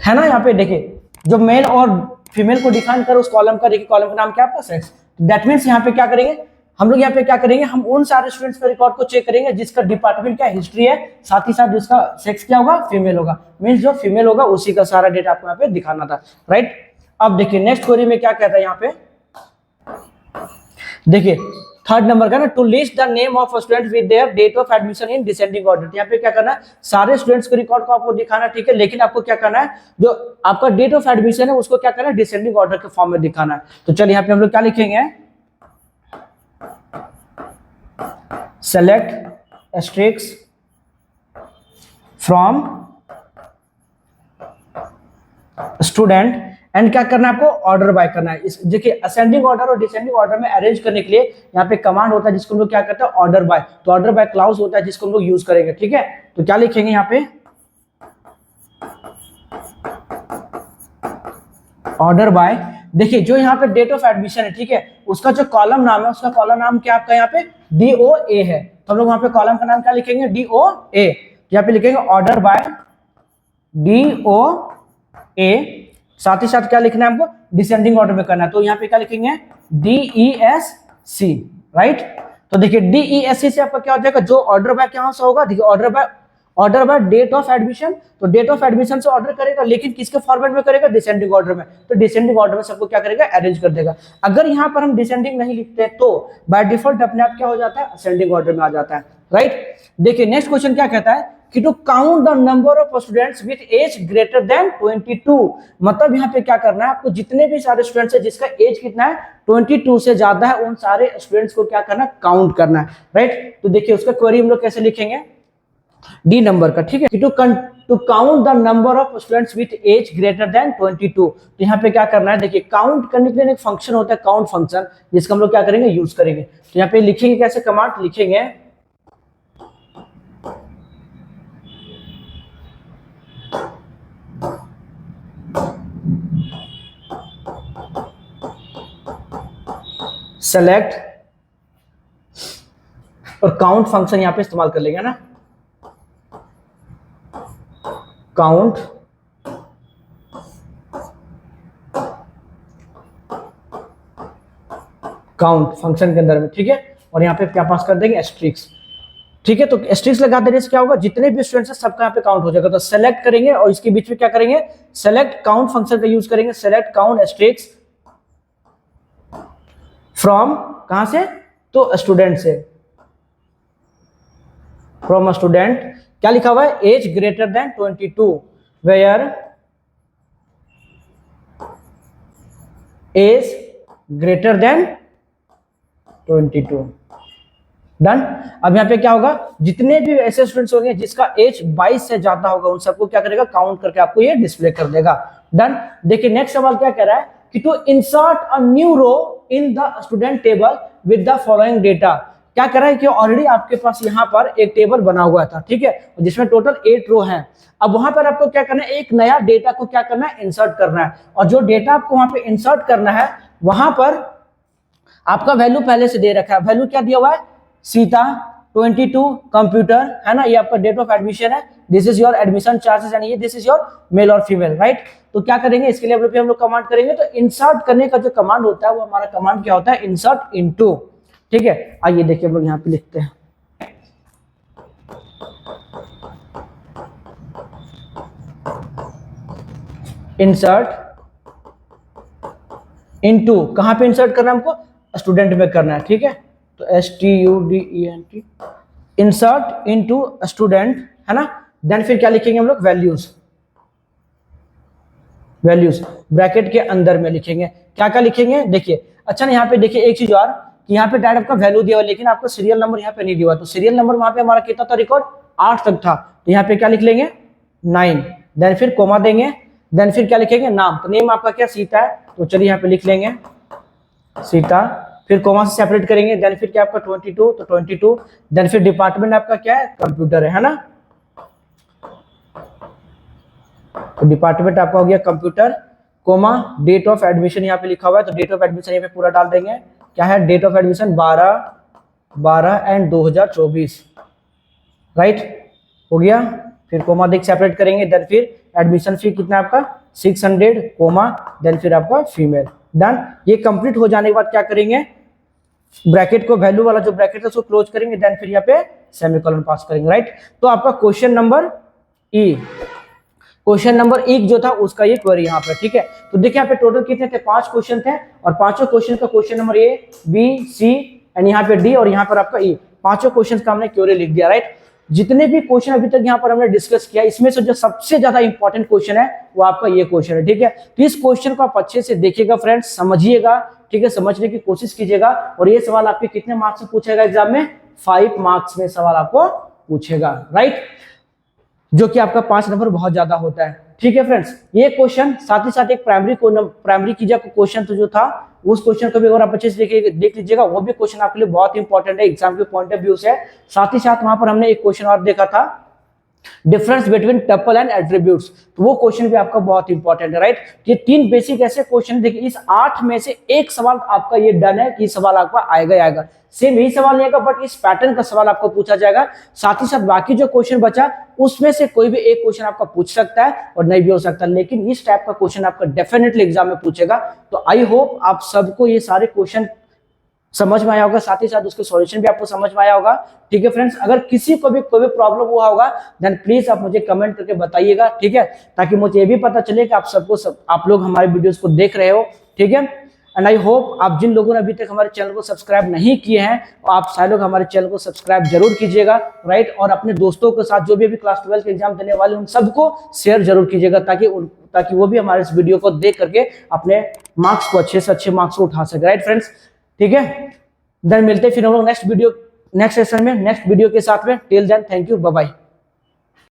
है ना, यहाँ पे देखिए जो मेल और फीमेल को डिफाइन कर उस कॉलम का, देखिए कॉलम का नाम क्या है आपका, सेक्स। दैट मीन्स यहाँ पे क्या करेंगे हम लोग, यहाँ पे क्या करेंगे, हम उन सारे स्टूडेंट्स का रिकॉर्ड को चेक करेंगे जिसका डिपार्टमेंट क्या हिस्ट्री है, साथ ही साथ जिसका सेक्स क्या होगा, फीमेल होगा। मीन्स जो फीमेल होगा उसी का सारा डेटा आपको यहाँ पे दिखाना था, राइट। अब देखिए नेक्स्ट क्वेरी में क्या कहता है यहाँ पे, देखिए थर्ड नंबर का ना, to list the name of student with their date of admission in descending order. यहाँ पे क्या करना है, सारे स्टूडेंट्स के रिकॉर्ड को आपको दिखाना, ठीक है, लेकिन आपको क्या करना है, जो आपका डेट ऑफ एडमिशन है उसको क्या करना है, डिसेंडिंग ऑर्डर के फॉर्म में दिखाना है। तो चलिए यहाँ पे हम लोग क्या लिखेंगे, select asterisks from student and क्या करना है आपको, ऑर्डर बाय करना है। इस देखिए असेंडिंग ऑर्डर और डिसेंडिंग ऑर्डर में अरेंज करने के लिए यहाँ पे कमांड होता है जिसको हम लोग क्या करते हैं, ऑर्डर बाय। तो ऑर्डर बाय क्लाउज होता है जिसको हम लोग यूज करेंगे, ठीक है। तो क्या लिखेंगे यहाँ पे, ऑर्डर बाय। देखिए जो यहाँ पे डेट ऑफ एडमिशन है, ठीक है, उसका जो कॉलम नाम है, उसका कॉलम नाम क्या आपका यहाँ पे DOA है। तो हम लोग वहां पे कॉलम का नाम क्या लिखेंगे, DOA। यहाँ पे लिखेंगे ऑर्डर बाय DOA, साथ ही साथ क्या लिखना है हमको, डिसेंडिंग ऑर्डर में करना है। तो यहाँ पे क्या लिखेंगे, DESC, राइट। तो देखिए DESC से आपका क्या हो जाएगा, जो ऑर्डर बाय क्या से होगा, देखिए order by date of admission. तो डेट ऑफ एडमिशन से ऑर्डर करेगा, लेकिन किसके फॉर्मेट में करेगा, डिसेंडिंग ऑर्डर में। तो डिसेंडिंग ऑर्डर में सबको क्या करेगा, अरेंज कर देगा। अगर यहाँ पर हम डिसेंडिंग नहीं लिखते तो बाय डिफॉल्ट अपने आप क्या हो जाता है, असेंडिंग ऑर्डर में आ जाता है, राइट। देखिए नेक्स्ट क्वेश्चन क्या कहता है कि to count the number of students with age greater than 22। मतलब यहाँ पे क्या करना है आपको, जितने भी सारे स्टूडेंट्स है जिसका एज कितना है 22 से ज्यादा है, उन सारे स्टूडेंट्स को क्या करना है, काउंट करना है, राइट। तो देखिए उसका क्वेरी हम लोग कैसे लिखेंगे, डी नंबर का, ठीक है। To count the number of students with age greater than 22। तो यहाँ पे क्या करना है, देखिए काउंट करने के लिए एक फंक्शन होता है काउंट फंक्शन, जिसका हम लोग क्या करेंगे, यूज करेंगे। तो यहाँ पे लिखेंगे कैसे, कमांड लिखेंगे सेलेक्ट और काउंट फंक्शन यहां पे इस्तेमाल कर लेंगे ना, काउंट फंक्शन के अंदर में, ठीक है। और यहाँ पे क्या पास कर देंगे, एस्ट्रिक्स, ठीक है। तो एस्ट्रिक्स लगा देने से क्या होगा, जितने भी स्टूडेंट्स हैं सबका यहाँ पे काउंट हो जाएगा। तो सेलेक्ट करेंगे और इसके बीच में क्या करेंगे, सेलेक्ट काउंट फंक्शन का यूज करेंगे, सेलेक्ट काउंट एस्ट्रिक्स फ्रॉम, कहां से, तो स्टूडेंट से, फ्रॉम अ स्टूडेंट, क्या लिखा हुआ है, age greater than 22, where age greater than 22। Done. अब यहाँ पे क्या होगा, जितने भी ऐसे स्टूडेंट्स होंगे जिसका एज 22 से ज्यादा होगा, उन सबको क्या करेगा, काउंट करके आपको ये डिस्प्ले कर देगा। डन। देखिए नेक्स्ट सवाल क्या कह रहा है कि to insert a new row in the student table with the following data. क्या कर रहा है कि ऑलरेडी आपके पास यहाँ पर एक टेबल बना हुआ था, ठीक है, जिसमें टोटल 8 रो हैं। अब वहां पर आपको क्या करना है, एक नया डेटा को क्या करना है, इंसर्ट करना है। और जो डेटा आपको वहां पे इंसर्ट करना है, वहां पर आपका वैल्यू पहले से दे रखा है। वैल्यू क्या दिया हुआ है, सीता 22 कंप्यूटर, है ना, ये आपका डेट ऑफ एडमिशन है, this is your admission charges and ये दिस इज योर मेल और फीमेल, राइट। तो क्या करेंगे, इसके लिए हम लोग कमांड करेंगे। तो इंसर्ट करने का जो कमांड होता है वो हमारा कमांड क्या होता है, इंसर्ट इनटू, ठीक है। आइए देखिए हम लोग यहाँ पे लिखते हैं, इंसर्ट इनटू, कहां पे इंसर्ट करना है हमको, स्टूडेंट में करना है, ठीक है। तो STUDENT, इंसर्ट इनटू स्टूडेंट, है ना। देन फिर क्या लिखेंगे हम लोग, वैल्यूज, ब्रैकेट के अंदर में लिखेंगे, क्या क्या लिखेंगे, देखिए। अच्छा ना, यहाँ पे देखिए एक चीज और, कि यहाँ पे डायरेक्ट आपका वैल्यू दिया हुआ, लेकिन आपको सीरियल नंबर यहाँ पे नहीं दिया हुआ। तो सीरियल नंबर वहां पे हमारा कितना था, रिकॉर्ड 8 तक था। तो यहाँ पे क्या लिख लेंगे, 9, देन फिर कोमा देंगे, देन फिर क्या लिखेंगे, नाम। तो नेम आपका क्या, सीता है, तो चलिए यहाँ पे लिख लेंगे सीता, फिर कोमा से सेपरेट करेंगे, देन फिर क्या आपका 22, तो 22, देन फिर डिपार्टमेंट आपका क्या है, कंप्यूटर है ना। तो डिपार्टमेंट आपका हो गया computer, comma date of admission यहाँ पे लिखा हुआ है, तो डेट ऑफ एडमिशन यहाँ पे पूरा डाल देंगे, क्या है, date of admission 12 and 2024, right, हो गया। फिर कोमा देख सेपरेट करेंगे, देन फिर एडमिशन फी कितना आपका 600, कोमा, देन फिर आपका फीमेल। डन। ये कंप्लीट हो जाने के बाद क्या करेंगे, ब्रैकेट को, वैल्यू वाला जो ब्रैकेट है उसको क्लोज करेंगे, देन फिर यहाँ पे सेमीकोलन पास करेंगे, राइट। तो आपका क्वेश्चन नंबर ई, जो था उसका ये क्वेरी यहाँ पे, ठीक है। तो देखिए यहाँ पे टोटल कितने थे, 5 क्वेश्चन थे, और पांचों क्वेश्चन का question number A, B, C and यहाँ पे डी, और यहाँ पर आपका ई, पांचों क्वेश्चन का हमने क्वेरी लिख दिया, राइट। जितने भी क्वेश्चन अभी तक यहाँ पर हमने डिस्कस किया, इसमें से जो सबसे ज्यादा इंपॉर्टेंट क्वेश्चन है वो आपका ये क्वेश्चन है, ठीक है। तो इस क्वेश्चन को आप अच्छे से देखिएगा फ्रेंड्स, समझिएगा, ठीक है, समझने की कोशिश कीजिएगा। और ये सवाल आपके कितने मार्क्स में पूछेगा एग्जाम में, 5 मार्क्स में सवाल आपको पूछेगा, राइट, जो कि आपका 5 नंबर बहुत ज्यादा होता है, ठीक है फ्रेंड्स। ये क्वेश्चन साथ ही साथ एक प्राइमरी की क्वेश्चन तो जो था, उस क्वेश्चन को भी अगर आप अच्छे से देख लीजिएगा, वो भी क्वेश्चन आपके लिए बहुत इंपॉर्टेंट है एग्जाम के पॉइंट ऑफ व्यू से। साथ ही साथ वहां पर हमने एक क्वेश्चन और देखा था, difference between tuple and attributes, तो वो क्वेश्चन भी आपका बहुत इंपॉर्टेंट है, राइट। ये 3 बेसिक ऐसे क्वेश्चन, देखिए इस 8 में से एक सवाल आपका ये डन है कि सवाल आपका आएगा, सेम यही सवाल नहीं आएगा, बट इस पैटर्न का सवाल आपको पूछा जाएगा। साथ ही साथ बाकी जो क्वेश्चन बचा उसमें से कोई भी एक क्वेश्चन आपका पूछ सकता है और नहीं भी हो सकता, लेकिन इस टाइप का क्वेश्चन आपका डेफिनेटली एग्जाम में पूछेगा। तो आई होप आप सबको ये सारे क्वेश्चन समझ में आया होगा, साथ ही साथ उसके सॉल्यूशन भी आपको समझ में आया होगा, ठीक है फ्रेंड्स। अगर किसी को भी कोई भी प्रॉब्लम हुआ होगा, देन प्लीज आप मुझे कमेंट करके बताइएगा, ठीक है, ताकि मुझे ये भी पता चले कि आप लोग हमारे वीडियोस को देख रहे हो, ठीक है। एंड आई होप आप जिन लोगों ने अभी तक हमारे चैनल को सब्सक्राइब नहीं किए हैं, आप सारे लोग हमारे चैनल को सब्सक्राइब जरूर कीजिएगा, राइट। और अपने दोस्तों के साथ जो भी अभी क्लास 12 के एग्जाम देने वाले उन सबको शेयर जरूर कीजिएगा, ताकि वो भी हमारे इस वीडियो को देख करके अपने मार्क्स को अच्छे से अच्छे मार्क्स को उठा सके, राइट फ्रेंड्स, ठीक है। देन मिलते हैं फिर हम लोग नेक्स्ट सेशन में नेक्स्ट वीडियो के साथ में। Till then thank you, bye bye.